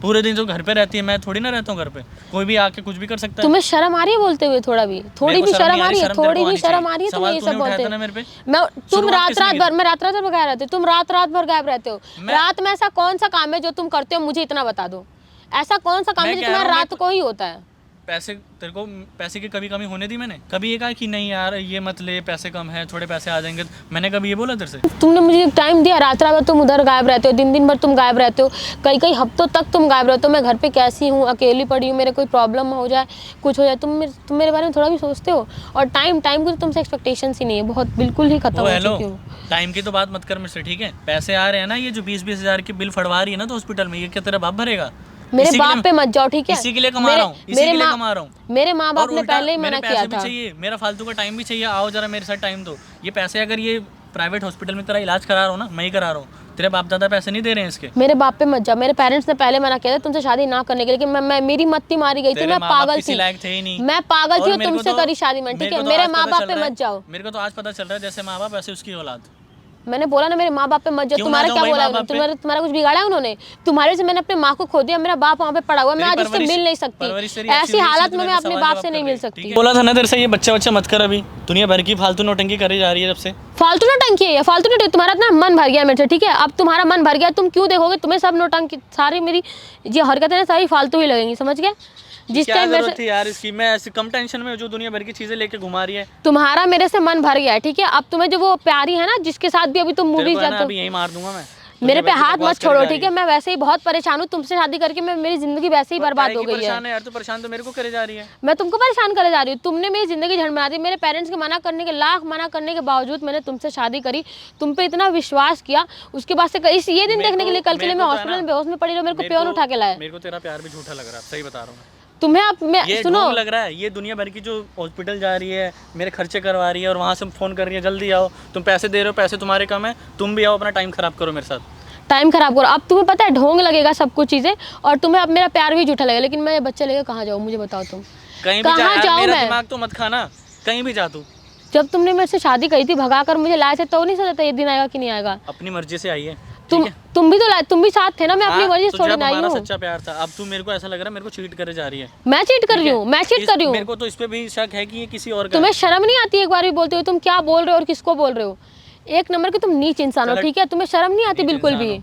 पूरे दिन जो घर पे रहती है, मैं थोड़ी ना रहता हूँ घर पे, कोई भी आके कुछ भी कर सकता है। तुम्हें शर्म आ रही है बोलते हुए? थोड़ा भी, थोड़ी मेरे को भी शर्म शर्म नहीं आ रही है? शर्म तेरे थोड़ी को भी आनी शर्म चाहिए। आ रही है? तुम सवाल ये तूने सब बोलते उठाया था ना मेरे पे। मैं तुम शुरुआत रात किसने रात की भर थी? मैं रात रात भर गायब रहते हो, तुम रात रात भर गायब रहते हो। रात में ऐसा कौन सा काम है जो तुम करते हो मुझे इतना बता दो? ऐसा कौन सा काम मैं है जो कह रहा तुम्हारा हूँ, रात को ही होता है? पैसे तेरे को पैसे की कभी कमी होने दी मैंने? कभी ये कहा कि नहीं यार ये मत ले, पैसे कम है, थोड़े पैसे आ जाएंगे? मैंने कभी ये बोला तेरे से? तुमने मुझे टाइम दिया, रात रात भर तुम उधर गायब रहते हो, दिन दिन भर तुम गायब रहते हो, कई कई हफ्तों तक तुम गायब रहते हो। मैं घर पे कैसी हूँ, अकेली पड़ी हूँ, मेरे कोई प्रॉब्लम हो जाए, कुछ हो जाए, तुम मेरे बारे में थोड़ा भी सोचते हो? और टाइम की तो तुमसे एक्सपेक्टेशंस ही नहीं है, बहुत बिल्कुल ही खत्म ओ हो हेलो, चुकी हूँ। टाइम की तो बात मत कर मुझसे, ठीक है? पैसे आ रहे हैं ना, ये जो 20-20 हज़ार की बिल फड़वा रही है ना तो हॉस्पिटल में, ये क्या तेरा बाप भरेगा? मेरे इसी के बाप लिए- पे मत जाओ, ठीक है? इसी के लिए कमा रहा हूँ, इसी के लिए कमा रहा हूँ। मेरे माँ बाप और ने उल्टा पहले ही मेरे मना पैसे किया भी था। चाहिए, मेरा फालतू का टाइम भी चाहिए, आओ जरा मेरे साथ टाइम दो। ये पैसे अगर ये प्राइवेट हॉस्पिटल में तेरा इलाज करा रहा हूँ ना, मैं ही करा रहा हूँ, तेरे बाप दादा पैसे नहीं दे रहे हैं इसके। मेरे बाप पे मत जाओ, मेरे पेरेंट्स ने पहले मना किया था तुमसे शादी ना करने के लिए, लेकिन मैं मेरी मत्ती मारी गई थी, तेरे मैं माँ बाप पागल किसी थी, लायक थे ही नहीं। मैं पागल थी और और मेरे को तुमसे तो- करी शादी मैंने, ठीक है? को तो मेरे आज माँ पता बाप चल पे रहा है- मत जाओ। मेरे को तो आज पता चल रहा है जैसे माँ बाप वैसे उसकी औलाद। मैंने बोला ना मेरे माँ बाप पे मत जाओ। क्यों तुम्हारा ना क्या जाऊं बोला भाई माँ बाप पे? तुम्हारा कुछ बिगाड़ा है उन्होंने? तुम्हारे से मैंने अपने माँ को खो दिया, मेरा बाप वहाँ पे पड़ा हुआ है, मैं तेरी आज उससे परवरिश- मिल नहीं परवरिश सकती। तेरी अच्छी ऐसी हुई, हालत इसलिए में तू मैं मेरे अपने सवाल बाप जवाब से कर नहीं रही मिल है, ठीक सकती। है? बोला था ना तेरे से ये बच्चा मत कर अभी, दुनिया भर की फालतू नौटंकी करी जा रही है जब से। फालतू नौटंकी है, फालतू नहीं, तुम्हारा इतना मन भर गया मेरे से, ठीक है? अब तुम्हारा मन भर गया, तुम क्यों देखोगे? तुम्हें सब नौटंकी, सारी मेरी ये हरकतें ना सारी फालतू ही लगेंगी, समझ गए? जिस क्या टाइम मेरे जरूरत से थी यार इसकी? मैं ऐसी कम टेंशन में हूँ जो दुनिया भर की चीजें लेके घुमा रही है। तुम्हारा मेरे से मन भर गया है, ठीक है? अब तुम्हें जो वो प्यारी है ना जिसके साथ भी अभी तुम तेरे मूवीज को है ना जाते हो, अभी यही मार दूंगा मैं। मेरे पे दुनिया भर की हाथ बकवास मत करी छोड़ो, जा ठीक रही है? मैं वैसे ही बहुत परेशान हूँ तुमसे शादी करके, मैं मेरी जिंदगी वैसे ही बर्बाद हो गई है। परेशान है यार, तू परेशान तो मेरे को करे जा रही है। मैं तुमको परेशान करे जा रही हूँ? तुमने मेरी जिंदगी झंड बना दी। मेरे पेरेंट्स के मना करने के लाख मना करने के बावजूद मैंने तुमसे शादी करी, तुम पे इतना विश्वास किया, उसके बाद से इस ये दिन देखने के लिए कल के लिए मैं हॉस्पिटल में बेहोश में पड़ी रही, मेरे को प्योर उठा के लाया। मेरे को तेरा प्यार भी झूठा लग रहा है, सही बता रहा हूँ मैं। तुम्हें अब मैं ये सुनो, ढोंग लग रहा है, ये दुनिया भर की जो हॉस्पिटल जा रही है, मेरे खर्चे करवा रही है और वहाँ से फ़ोन कर रही है जल्दी आओ, तुम पैसे दे रहे हो, पैसे तुम्हारे कम है, तुम भी आओ, अपना टाइम खराब करो मेरे साथ। टाइम खराब करो। अब तुम्हें पता है ढोंग लगेगा सब कुछ चीज़ें, और तुम्हें अब मेरा प्यार भी झूठा लगेगा, लेकिन मैं ये बच्चे लेकर कहाँ जाऊँ मुझे बताओ तुम? कहीं भी जा कहाँ यार, जाऊँ मेरा मैं? दिमाग तो मत खाना, कहीं भी जा तू। जब तुमने मेरे से शादी करी थी, भगा कर मुझे लाए थे, तो नहीं सोचा था ये दिन आएगा कि नहीं आएगा? अपनी मर्जी से आई है, तुम ठीक है? तुम भी तो तुम भी साथ थे ना, मैं अपनी हाँ, वजह तो से थोड़ी जब ना आई हमारा हूँ। सच्चा प्यार था, अब तू मेरे को ऐसा लग रहा है मेरे को चीट करे जा रही है। मैं चीट कर रही हूँ, मैं चीट कर रही मेरे हूँ? को तो इस पे भी शक है कि ये किसी और का तुम्हें है। शर्म नहीं आती एक बार भी बोलते हो? तुम क्या बोल रहे हो और किसको बोल रहे हो? एक नंबर के तुम नीच इंसान हो, चलो, ठीक है? तुम्हें शर्म नहीं आती नीच बिल्कुल इंसान भी हो।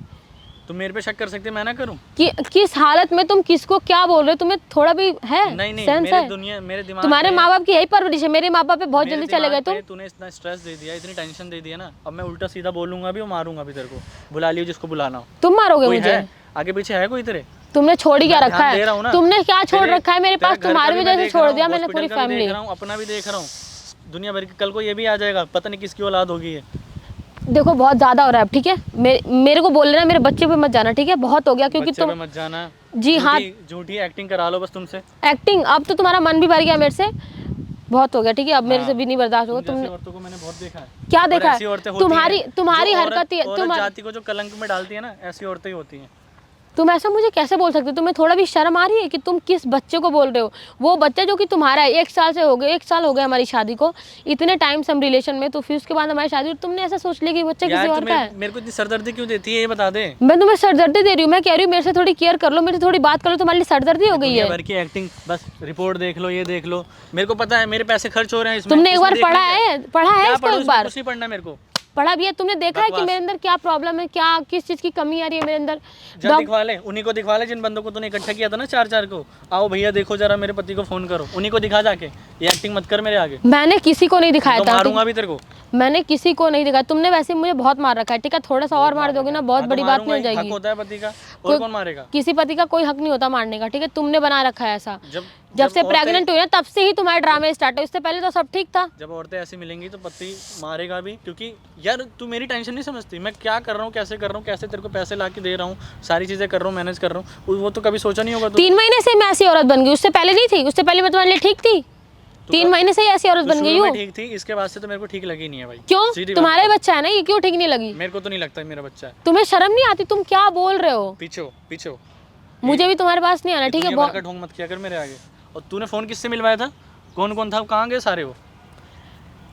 तुम मेरे पे शक कर सकते, मैं ना करूं? कि किस हालत में तुम किसको क्या बोल रहे हो? तुम्हें थोड़ा भी है नहीं सेंस मेरे है? दुनिया मेरे दिमाग तुम्हारे में- माँ बाप की यही परवरिश है, मेरे माँ बाप पे बहुत मेरे जल्दी चले दिमाग गए तुम। पे तूने इतना स्ट्रेस दे दिया, इतनी टेंशन दे दिया ना, अब मैं उल्टा सीधा बोलूंगा भी और मारूंगा भी तेरे को। बुला लियो जिसको बुलाना हो। तुम मारोगे कोई मुझे? है आगे पीछे है कोई तेरे? तुमने छोड़ ही क्या मैं रखा ध्यान दे है? रहा हूं ना। तुमने क्या छोड़ तेरे- रखा है मेरे तेरा पास? घर का तुम्हारी भी वजह मैं से देख छोड़ रहा दिया हूं, मैंने पूरी हॉस्पिटल का भी फैमिली। देख रहा हूं, अपना भी देख रहा हूँ, दुनिया भर की। कल को ये भी आ जाएगा, पता नहीं किसकी औलाद होगी ये। देखो बहुत ज्यादा हो रहा है अब, ठीक है? मेरे को बोल लेना, मेरे बच्चे पे मत जाना, ठीक है? बहुत हो गया, क्योंकि बच्चे तुम पे मत जाना। जी हाँ, झूठी एक्टिंग करा लो बस तुमसे। एक्टिंग। अब तो तुम्हारा मन भी भर गया मेरे से, बहुत हो गया, ठीक है? अब मेरे से भी नहीं बर्दाश्त होगा। तुम तुम जैसी औरतों को मैंने बहुत देखा है। क्या और देखा ऐसी है? औरतें होती तुम्हारी हैं, तुम्हारी जो हरकत ही औरत जाति को जो कलंक में डालती है ना, ऐसी औरतें ही होती हैं। तुम ऐसा मुझे कैसे बोल सकते हो? तुम्हें थोड़ा भी शर्म आ रही है कि तुम किस बच्चे को बोल रहे हो? वो बच्चा जो कि तुम्हारा है, 1 साल से हो गए, 1 साल हो गया हमारी शादी को, इतने टाइम से हम रिलेशन में, तो फिर उसके बाद हमारी शादी, और तुमने ऐसा सोच लिया कि बच्चा किसी और का है। मेरे को इतनी सरदर्दी क्यों देती है ये बता दे। मैं तुम्हें सरदर्दी दे रही हूँ? मैं कह रही हूँ मेरे से थोड़ी केयर कर लो, मेरे से थोड़ी बात कर लो, तुम्हारे लिए सरदर्दी हो गई दुनिया है? भर की एक्टिंग, बस रिपोर्ट देख लो, ये देख लो, मेरे को पता है मेरे पैसे खर्च हो रहे हैं इसमें। तुमने एक इसमें बार देखना पढ़ा क्या है? पढ़ा है क्या इसको पढ़ूं? एक इसमें बार? कुछ नहीं पढ़ना मेरे को। पढ़ा भी है, तुमने देखा है कि बकवास। मेरे अंदर क्या प्रॉब्लम है, क्या किस चीज़ की कमी आ रही है मेरे अंदर। जा दिखवा ले, उन्हीं को दिखवा ले जिन बंदों को तूने इकट्ठा किया था ना 4-4 को। आओ भैया देखो जरा, मेरे पति को फोन करो, उन्हीं को दिखा जाके, ये एक्टिंग मत कर मेरे आगे, मैंने किसी को नहीं दिखाया तो था, मारूंगा भी तेरे को। मैंने किसी को नहीं दिखाया। तुमने वैसे मुझे बहुत मार रखा है, ठीक है, थोड़ा सा और मार दोगे ना, बहुत हाँ, तो बड़ी बात नहीं मारूंगा हो ही, हक जाएगी। होता है पति का, और कोई- कौन मारेगा? किसी पति का कोई हक नहीं होता मारने का, ठीक है, तुमने बना रखा है ऐसा। जब से औरतें- प्रेग्नेंट हुई ना तब से ही तुम्हारे ड्रामे स्टार्ट है, उससे पहले तो सब ठीक था। जब औरतें ऐसी मिलेंगी तो पति मारेगा भी, क्योंकि यार तू मेरी टेंशन नहीं समझती, मैं क्या कर रहा हूँ, कैसे कर रहा हूँ, कैसे तेरे को पैसे ला के दे रहा हूँ, सारी चीज़ें कर रहा हूँ, मैनेज कर रहा हूँ, वो तो कभी सोचा नहीं होगा। 3 महीने से मैं ऐसी औरत बन गई, उससे पहले नहीं थी, उससे पहले मैं तुम्हारे लिए ठीक थी। 3 महीने से ही ऐसी औरत बन गई हूँ। ठीक थी, इसके बाद से तो मेरे को ठीक लगी नहीं है भाई। क्यों? सीधी बात तुम्हारा ही है। बच्चा है ना, ये क्यों ठीक नहीं लगी? मेरे को तो नहीं लगता है मेरा बच्चा है। तुम्हें शर्म नहीं आती? तुम क्या बोल रहे हो? पीछे हो। मुझे भी तुम्हारे पास नहीं आना, ठीक है। दुनिया भर का ढोंग मत किया कर मेरे आगे। और तूने फोन किससे मिलवाया था? कौन था? कहाँ गए सारे?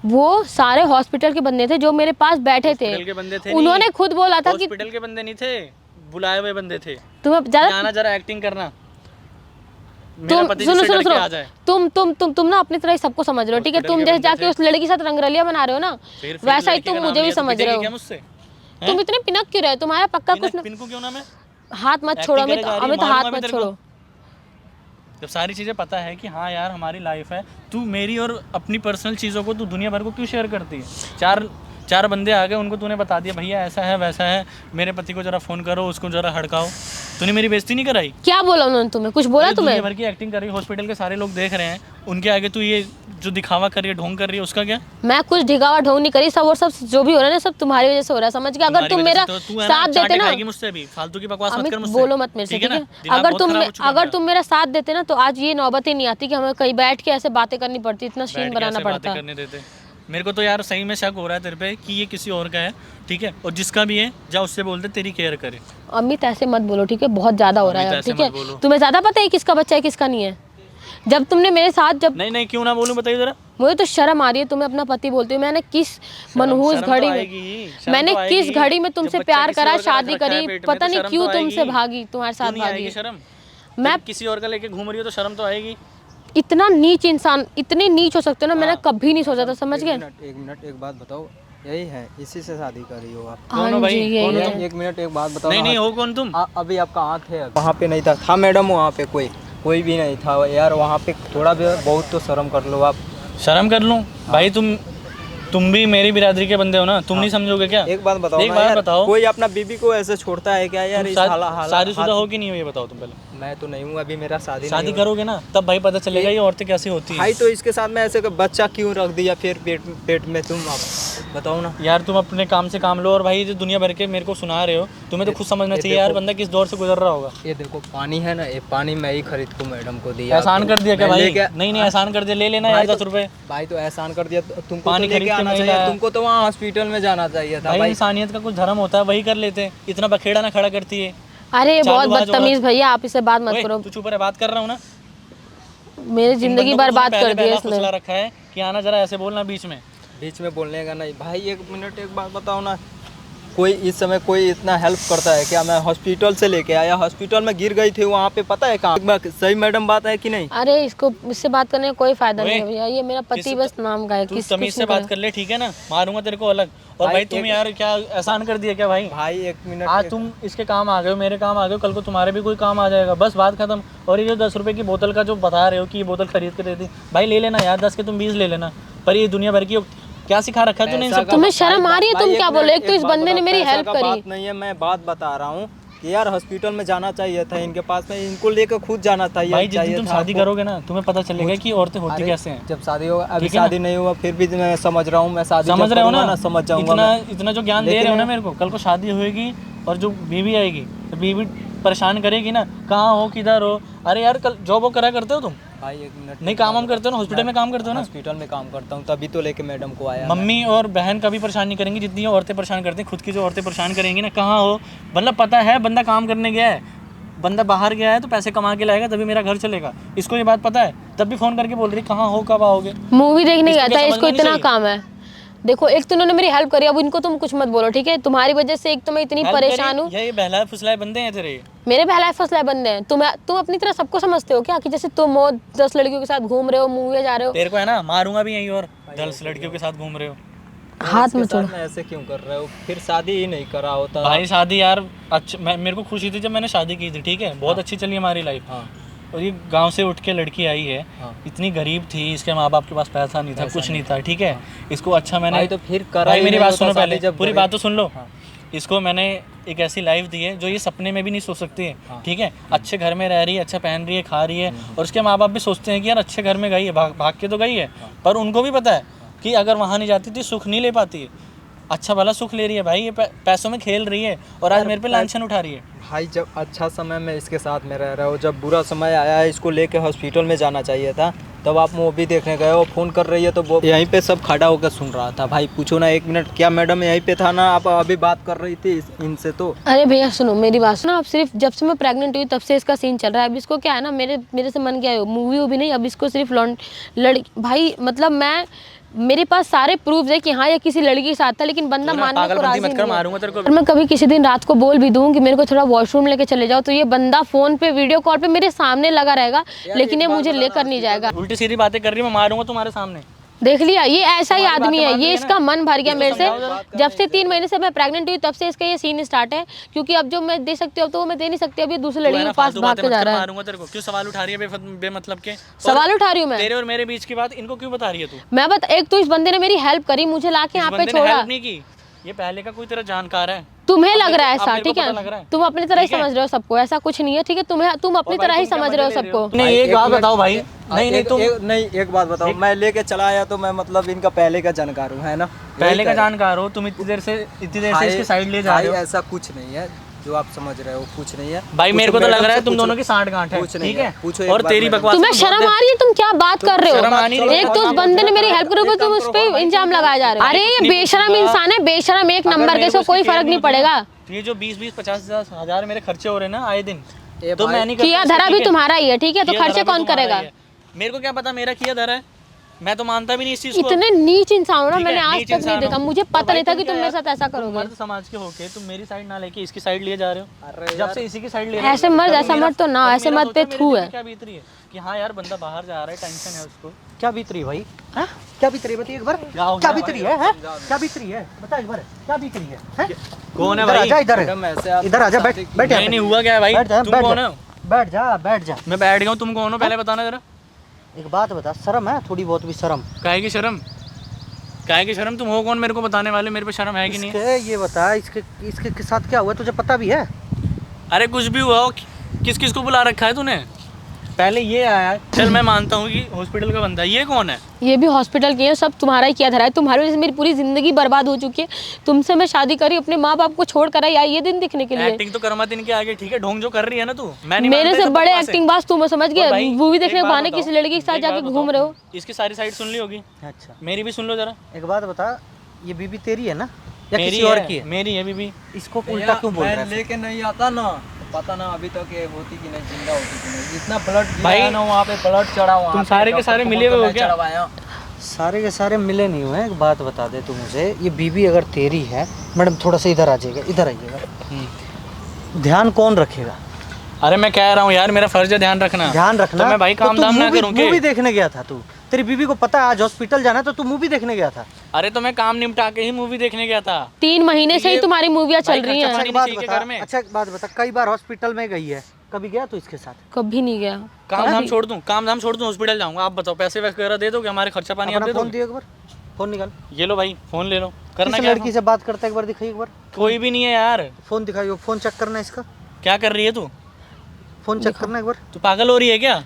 वो सारे हॉस्पिटल के बंदे थे जो मेरे पास बैठे थे। हॉस्पिटल के बंदे थे उन्होंने नहीं। खुद बोला था कि हॉस्पिटल के बंदे नहीं थे, बुलाए हुए बंदे थे। तुम्हें ज्यादा आना जरा एक्टिंग करना, मेरा पति सुनो जिससे सुनो डर के आ सुनो, जाए। तुम ना अपनी तरह ही सबको समझ रहे हो, ठीक है। हॉस्पिटल तुम के जैसे बंदे जाके थे। उस लड़की के साथ रंगरलिया बना रहे हो ना, फिर वैसा ही लड़की का तुम नाम मुझे भी लिया तो समझ रहे पिटेगी हो। क्या मुझसे? तुम इतने पिनक क्यों रहे हो? तुम्हारा पक्का कुछ पिन को क्यों ना मैं हाथ मत छोड़ो Acting अमित, करे जा रही है, अमित मारूंगा हाथ भी मत तेरे को। छोड़ो। जब सारी चीज़ें पता है कि हाँ यार हमारी लाइफ है, तू मेरी और अपनी पर्सनल चीज़ों को तू दुनिया भर को क्यों शेयर करती है? चार बंदे आ गए, उनको तूने बता दिया भैया ऐसा है वैसा है, मेरे पति को जरा फ़ोन करो, उसको जरा हड़काओ। तूने मेरी बेइज्जती नहीं कराई? क्या बोला उन्होंने तुम्हें? कुछ बोला ये तुम्हें? दुनिया भर की एक्टिंग कर रही है, हॉस्पिटल के सारे लोग देख रहे हैं, उनके आगे तू ये जो दिखावा कर रही है, ढोंग कर रही है, उसका क्या? मैं कुछ ढिगावा ढोंग नहीं करी, सब और सब जो भी हो रहा है ना, सब तुम्हारी वजह से हो रहा है, समझ गया? अगर तुम तुम्हारी मेरा वजह से तो तू है ना, साथ देते चाटे ना, खाएगी मुझसे भी, फालतू की बकवास मत अमित कर मुझसे। बोलो मत मेरे से, ठीक है। दिमाग अगर बहुत खराब हो चुका है अगर मेरा। तुम मेरा साथ देते ना तो आज ये नौबत ही नहीं आती कि हमें कहीं बैठ के ऐसे बातें करनी पड़ती, इतना बैठ सीन के बनाना ऐसे बातें पड़ता। करने देते। मेरे को तो यार सही में शक हो रहा है तेरे पे कि ये किसी और का है, ठीक है, और जिसका भी है जा उससे बोल दे तेरी केयर करे। अमित ऐसे मत बोलो, ठीक है, बहुत ज्यादा हो रहा अमित है, ऐसे ठीक है। मत बोलो। तुम्हें ज्यादा पता है किसका बच्चा है किसका नहीं है? जब तुमने मेरे साथ जब नहीं क्यों ना बोलूं, बताइए जरा। मुझे तो शर्म आ रही है, तुम्हें अपना पति बोलते हो। मैंने किस मनहूस शर्म तो घड़ी आएगी ही, में शर्म मैंने तो किस आएगी। घड़ी में जब तुमसे बच्चा प्यार किसी करा, और का शादी रखा है करी, पेट में, पता तो नहीं शर्म क्यों तो तुमसे आएगी। भागी, तुम्हारे साथ क्यों नहीं आएगी भागी। शर्म? मैं जब किसी और का लेके घूम रही हो तो शर्म तो आएगी। इतना नीच इंसान, इतने नीच हो सकते हो ना, मैंने कभी नहीं सोचा था, समझ गए? एक मिनट एक बात बताओ, यही है, इसी से शादी करी हो आप? हाँ कौन हो भाई? जी, यही कौन हो है। तुम? एक मिनट एक बात बताओ। नहीं हो कौन तुम? अभी आप कहाँ थे? वहाँ पे नहीं था मैडम, वहाँ पे कोई भी नहीं था यार। वहाँ पे थोड़ा भी बहुत तो शर्म कर लो आप। शर्म कर लूं भाई? तुम भी मेरी बिरादरी के बंदे हो ना, तुम नहीं समझोगे क्या? एक बात बताओ एक ना बात यार, बताओ, कोई अपना बीबी को ऐसे छोड़ता है क्या यार? इस शादीशुदा हो कि नहीं हो ये बताओ तुम पहले। मैं तो नहीं हूँ, अभी मेरा शादी शादी नहीं करोगे ना तब भाई पता चलेगा ये औरतें कैसी होती हुई। हैं। भाई तो इसके साथ में ऐसे बच्चा क्यों रख दिया फिर पेट में? तुम आप बताओ ना यार तुम अपने काम से काम लो, और भाई जो दुनिया भर के मेरे को सुना रहे हो, तुम्हें तो खुद समझना चाहिए यार बंदा किस दौर से गुजर रहा होगा। ये देखो पानी है ना, ये पानी मैं ही खरीद को मैडम को दिया। एहसान कर दिया क्या मैं भाई? लेके- नहीं एहसान कर दिया, ले लेना यार 10 रुपए। भाई तो एहसान कर दिया, तुमको पानी तो लेके खरीद के आना नहीं चाहिए, लाया। तुमको तो वहाँ हॉस्पिटल में जाना चाहिए था भाई भाई। इंसानियत का कुछ धर्म होता है, वही कर लेते। इतना बखेड़ा ना खड़ा करती है। अरे बहुत चालूबाज बदतमीज औरत। भैया, आप इससे बात मत ओए, करो, तू चुप रहे, बात कर रहा हूँ ना। मेरी जिंदगी इन बंदों को बर्बाद तूने कर पहले दी फुसला इसने। रखा है कि आना जरा ऐसे बोलना बीच में। बीच में बोलने का नहीं भाई। एक मिनट एक बात बताओ ना, कोई इस समय कोई इतना हेल्प करता है क्या? मैं हॉस्पिटल से लेके आया, हॉस्पिटल में गिर गई थी, वहाँ पे पता है कहाँ? सही मैडम बात है कि नहीं? अरे इससे बात करने का कोई फायदा नहीं है ओए, भैया, ये मेरा पति किस- बस नाम का है। तू किस तमीज कुछ से नहीं बात करा। कर ले, ठीक है ना? मारूंगा तेरे को अलग। और भाई, भाई तुम एक- यार क्या एहसान कर दिया क्या भाई? भाई एक मिनट, आज तुम इसके काम आ गए हो, मेरे काम आ गए हो, कल को तुम्हारे भी कोई काम आ जाएगा, बस बात खत्म। और ये जो 10 रुपए की बोतल का जो बता रहे हो कि ये बोतल खरीद के दे दी, भाई ले लेना यार, 10 के तुम 20 ले लेना। पर ये दुनिया भर की क्या सिखा रखा है तूने इन पैसा सब? का तुम्हें बात- शर्म आ रही है? भाई, तुम एक क्या मिनट, बोलो? एक तो इस बात बंदे ने बताओ, मेरी पैसा हेल्प का करी। बात नहीं है, मैं बात बता रहा हूँ कि यार हॉस्पिटल में जाना चाहिए था इनके पास में, इनको लेकर खुद जाना चाहिए। भाई जिस दिन तुम था शादी आपको। करोगे ना तुम्हें पता चलेगा कि औरतें होती अरे, कैसे हैं। जब शादी होगा, अभी ठीक है ना? शादी नहीं हुआ फिर भी मैं समझ रहा हूँ, मैं शादी समझ जब रहे हो करूंगा ना? समझ जाऊंगा इतना जो ज्ञान दे रहे हो ना मेरे को, कल को शादी होएगी और जो बीवी आएगी तो बीवी परेशान करेगी ना, कहाँ हो किधर हो। अरे यार कल जॉब वो करा करते हो तुम? भाई एक मिनट, नहीं काम वाम करते हो ना, हॉस्पिटल में काम करते हो ना? हॉस्पिटल में काम करता हूँ, तभी तो लेके मैडम को आया। मम्मी और बहन कभी परेशान नहीं करेंगी जितनी ये औरतें परेशान करती हैं। खुद की जो औरतें परेशान करेंगी ना, कहाँ हो, मतलब पता है बंदा काम करने गया है, बंदा बाहर गया है तो पैसे कमा के लाएगा तभी मेरा घर चलेगा, इसको ये बात पता है, तब भी फ़ोन करके बोल रही कहाँ हो कब आओगे। मूवी देखने गया इसको था, क्या इसको समझना नहीं इतना चाहिए? काम है। देखो एक तो उन्होंने मेरी हेल्प करी, अब इनको तुम कुछ मत बोलो, ठीक है? तुम्हारी वजह से एक तो मैं इतनी हेल्प परेशान करी, हूँ। ये बहलाए फुसलाए बंदे हैं तेरे। मेरे बहलाए फसलाए बंदे हैं। तुम अपनी तरह सबको समझते हो क्या कि जैसे तुम हो 10 लड़कियों के साथ घूम रहे हो, मूवी जा रहे हो? तेरे को है ना मारूंगा भी यहीं और 10 लड़कियों के साथ घूम रहे हो। हाथ इसके में साथ छोड़ो। में ऐसे क्यों कर रहे हो? फिर शादी ही नहीं करा होता। भाई शादी यार अच्छा, मेरे को खुशी थी जब मैंने शादी की थी, ठीक है, बहुत अच्छी चली हमारी लाइफ। हाँ और ये गांव से उठ के लड़की आई है, हाँ। इतनी गरीब थी, इसके माँ बाप के पास पैसा नहीं था, कुछ नहीं था, ठीक है। इसको अच्छा मैंने भाई तो फिर करा भाई ही मेरी नहीं बात होता सुनो शादी पहले, जब पूरी गरीब- बात तो सुन लो। हाँ। इसको मैंने एक ऐसी लाइफ दी है जो ये सपने में भी नहीं सोच सकती है, हाँ। ठीक है। अच्छे घर में रह रही है, अच्छा पहन रही है, खा रही है, और उसके माँ बाप भी सोचते हैं कि यार अच्छे घर में गई है, भाग के तो गई है, पर उनको भी पता है कि अगर वहाँ नहीं जाती थी सुख नहीं ले पाती है। अच्छा भला सुख ले रही है भाई, ये पैसों में खेल रही है और आज मेरे पे लांछन उठा रही है। भाई जब अच्छा समय में इसके साथ में रह रहे हो, जब बुरा समय आया है, इसको लेके हॉस्पिटल में जाना चाहिए था, तब आप मूवी देखने गए हो, फ़ोन कर रही है तो वो यहीं पे सब खड़ा होकर सुन रहा था। भाई पूछो ना, 1 मिनट, क्या मैडम यहीं पे था ना? आप अभी बात कर रही थी इनसे तो। अरे भैया सुनो मेरी बात सुनो, आप सिर्फ जब से मैं प्रेग्नेंट हुई तब से इसका सीन चल रहा है। अब इसको क्या है ना, मेरे से मन गया है मूवी वूवी नहीं, अब इसको सिर्फ लड़की भाई, मतलब मेरे पास सारे प्रूफ है कि हाँ ये किसी लड़की के साथ था, लेकिन बंदा मानने को राजी मत कर, नहीं मारूंगा तेरे को। है। और मैं कभी किसी दिन रात को बोल भी दूं कि मेरे को थोड़ा वॉशरूम लेके चले जाओ, तो ये बंदा फोन पे वीडियो कॉल पे मेरे सामने लगा रहेगा, लेकिन ये मुझे लेकर नहीं जाएगा। उल्टी सीधी बातें कर रही है, मैं मारूंगा तुम्हारे सामने। देख लिया, ये ऐसा ही आदमी है, मान ये रही है इसका ना? मन भर गया मेरे से। समझाओ जब से 3 महीने से मैं प्रेग्नेंट हुई तब से इसका ये सीन स्टार्ट है, क्योंकि अब जो मैं दे सकती हूँ अब तो वो मैं दे नहीं सकती, अब ये दूसरे लड़की के पास भाग के जा रहा है। मारूंगा तेरे को। क्यों सवाल उठा रही है बेमतलब के? सवाल उठा रही हूँ मैं, तेरे और मेरे बीच की बात इनको क्यों बता रही है तू? मैं एक तो इस बंदे ने मेरी हेल्प करी, मुझे लाके यहाँ पे बंदे ने छोड़ा। हेल्प नहीं की, ये पहले का कोई तेरा जानकार है। तुम्हें अब लग रहा है अब ऐसा, मेरे को ठीक पता लग रहा है, है। तुम अपनी तरह ही ठीक है? समझ रहे हो सबको, ऐसा कुछ नहीं है, ठीक है। तुम अपनी तरह ही समझ रहे हो सबको। नहीं एक बात बताओ भाई, नहीं एक बात बताओ, मैं लेके चला आया तो मैं मतलब इनका पहले का जानकार हूँ, है ना? पहले का जानकार हो तुम, इतनी देर से इसकी साइड ले जा रहे हो। ऐसा कुछ नहीं है जो आप समझ रहे हो, कुछ नहीं है भाई मेरे को तो लग रहा है तुम पूछो। दोनों की साठ गांठ है, कुछ नहीं ठीक है। पूछो एक और बार तेरी मैडम। बकवास तुम्हें शर्म आ रही है? तुम क्या बात कर रहे शर्म आ नहीं हो? रही है। एक तो उस बंदे ने मेरी हेल्प करोगे, तुम उस पर इल्जाम लगाए जा रहे हो। अरे ये बेशरम इंसान है, बेशरम एक नंबर के, इसको कोई फर्क नहीं पड़ेगा। ये जो 20-20, 50,000 मेरे खर्चे हो रहे हैं ना आए दिन, ए तो भाई, मैं नहीं किया करता धरा इसको, भी ठीक है? तुम्हारा ही है, ठीक है, तो किया खर्चे धरा भी कौन तुम्हारा करेगा? ही है। मेरे को क्या पता मेरा किया धरा है, मैं तो मानता भी नहीं इस चीज को। इतने नीच इंसान हो ना, ठीक है, मैंने आज नीच तक नहीं इंसान देखा, हो। मुझे तो पता भाई नहीं था तुम कि तुम क्या मेरे यार, साथ ऐसा तुम करोगे। मर्द समाज के होके तुम मेरी साइड ना लेके इसकी साइड लिए जा रहे हो। अरे जब से इसी की साइड ले रहे हो, ऐसे मर्द, तब ऐसा मेरा- मर्द तो ना, तब ऐसे मेरा मर्द पे सोचो थू मेरे है। दिल में क्या बीत रही है कि हाँ यार बंदा बाहर जा रहा है, टेंशन है उसको। क्या बीत रही है भाई? हाँ? क्या बीत रही है बताइए एक बार? क्या हो क्या गया बीत रही है? हैं? क्या बीत रही है? बता एक बार, क्या बीत रही है? हैं? कौन है इधर भाई? आजा, इधर मैडम, ऐसे आप इधर आजा, बैठ बैठ यहाँ नहीं पे। नहीं हुआ क्या है भाई? बैठ जा, तुम बैठ कौन जा। हो? बैठ जा, बैठ जा। मैं बैठ गया हूँ, तुम कौन हो पहले बताना जरा। एक बात बता, शर्म है? थोड़ी बहुत भी शर्म? काहे की शर्म? काहे की शर्म? तुम हो कौन मेरे को बताने वाले? मेरे पे शर्म है कि नहीं? इसके ये बता, इसके इसके के साथ क्या हुआ तुझे पता भी है? अरे कुछ भी हुआ हो, किस किस को बुला रखा है तूने? पहले ये आया, चल मैं मानता हूँ कि हॉस्पिटल का बंदा है, ये कौन है? ये भी हॉस्पिटल की है, सब तुम्हारा ही किया धरा है, तुम्हारी वजह से मेरी पूरी जिंदगी बर्बाद हो चुकी है। तुमसे मैं शादी करी, अपने माँ बाप को छोड़ कर आई ये दिन दिखने के लिए। एक्टिंग तो करमत इनके आगे, ठीक है, ढोंग जो कर रही है ना तू, मैं नहीं मेरे मानता से ये सब बड़े बकवास है। एक्टिंग बाज तुम समझ और गए, भाई, मूवी एक देखने को बात बहाने बताओ, किसी लड़की के साथ एक बात जाके बताओ, घूम रहे हो। इसकी सारी साइड सुन ली होगी, अच्छा, मेरी भी सुन लो जरा। एक बात बता, ये बीबी तेरी है ना या मेरी किसी और है, की है? मेरी है बीबी। इसको उल्टा क्यों बोल रहा मैं है? लेके नहीं आता ना, पता ना अभी तक ये होती कि नहीं, जिंदा होती कि नहीं। इतना ब्लड भाई, भाई ना वहाँ पे ब्लड चढ़ा, वहाँ तुम पे सारे के डॉक्टर सारे को मिले बोल हुए के हो क्या? मैं चढ़वाया। सारे के सारे मिले नहीं हुए हैं। एक बात बता दे तू मुझे, ये बीबी अगर तेरी है, मैडम थोड़ा सा इधर आ जाइएगा, इधर आइएगा। ध्यान कौन रखेगा? अरे मैं कह रहा हूँ यार, मेरा फर्ज है ध्यान रखना। ध्यान रखना। तो मैं भाई काम धाम ना करूँ मूवी के? देखने गया था तू, तेरी बीबी को पता है आज हॉस्पिटल जाना है, तो तू मूवी देखने गया था। अरे तो मैं काम निपटा के ही मूवी देखने गया था। 3 महीने से ही तुम्हारी मूवियाँ चल रही हैं। खर्चा एक पानी बात नहीं चाहिए बता, घर में। अच्छा एक बात बता, कई बार हॉस्पिटल में गई है, कभी गया तू इसके साथ? कभी नहीं गया। काम धाम छोड़ दूँ, काम धाम छोड़ दूँ, हॉस्पिटल जाऊँगा। आप बताओ पैसे वगैरह दे दोगे? हमारे खर्चा पानी आप अपना दे फोन दोगे? दियो एक बार, फोन निकाल। ये लो भाई, फोन ले लो। करना किस क्या? लड़की से बात करता है एक बार दिखाइए एक बार। कोई भी नहीं है यार। फोन दिखाइए, फोन चेक करना है इसका, क्या कर रही है तू? फोन चेक करना एक बार। तू पागल हो रही है क्या?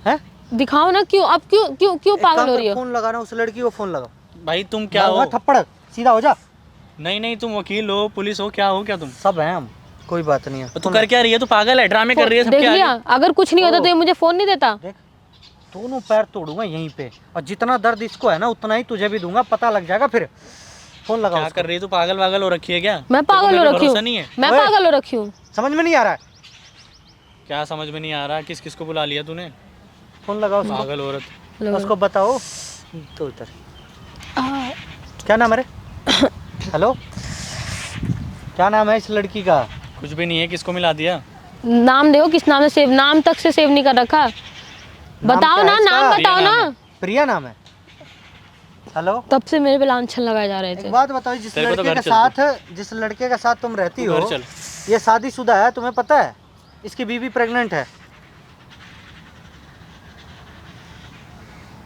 है दिखाओ ना, क्यों अब क्यों पागल हो रही हो? फोन लगाना, उस लड़की को फोन लगाओ। भाई तुम क्या हो? थप्पड़ सीधा हो जा। नहीं नहीं, तुम वकील हो, पुलिस हो, क्या हो क्या तुम? सब हैं हम, कोई बात नहीं है। तू कर क्या रही है? तू पागल है, ड्रामे कर रही है देख सबके लिया, आगे। अगर कुछ नहीं होता तो ये मुझे फोन नहीं देता। देख, दोनों पैर तोड़ूंगा यहीं पे, और जितना दर्द इसको है ना उतना ही तुझे भी दूंगा, पता लग जाएगा फिर। फोन लगाओ क्या उसको। कर रही है तू? पागल हो रखी है क्या? मैं पागल हो तेरे को रखी भरोसा हूँ, नहीं है? मैं ओए। पागल हो रखी हूँ। समझ में नहीं आ रहा है? क्या समझ में नहीं आ रहा? किस किस को बुला लिया तूने? फोन लगाओ उसको, पागल औरत। उसको बताओ तो इधर। क्या नाम है रे? हेलो, क्या नाम है इस लड़की का? कुछ भी नहीं है, किसको मिला दिया? नाम देखो, किस नाम से सेव, नाम तक से सेव नहीं कर रखा। नाम बताओ क्या ना, है इसका? नाम बताओ प्रिया नाम ना। है। प्रिया नाम है। हेलो, तब से मेरे पे लांछन लगाए जा रहे थे। एक बात बताओ, जिस लड़के के साथ तुम रहती हो, घर चल। ये शादीशुदा है, तुम्हें पता है? इसकी बीवी प्रेग्नेंट है।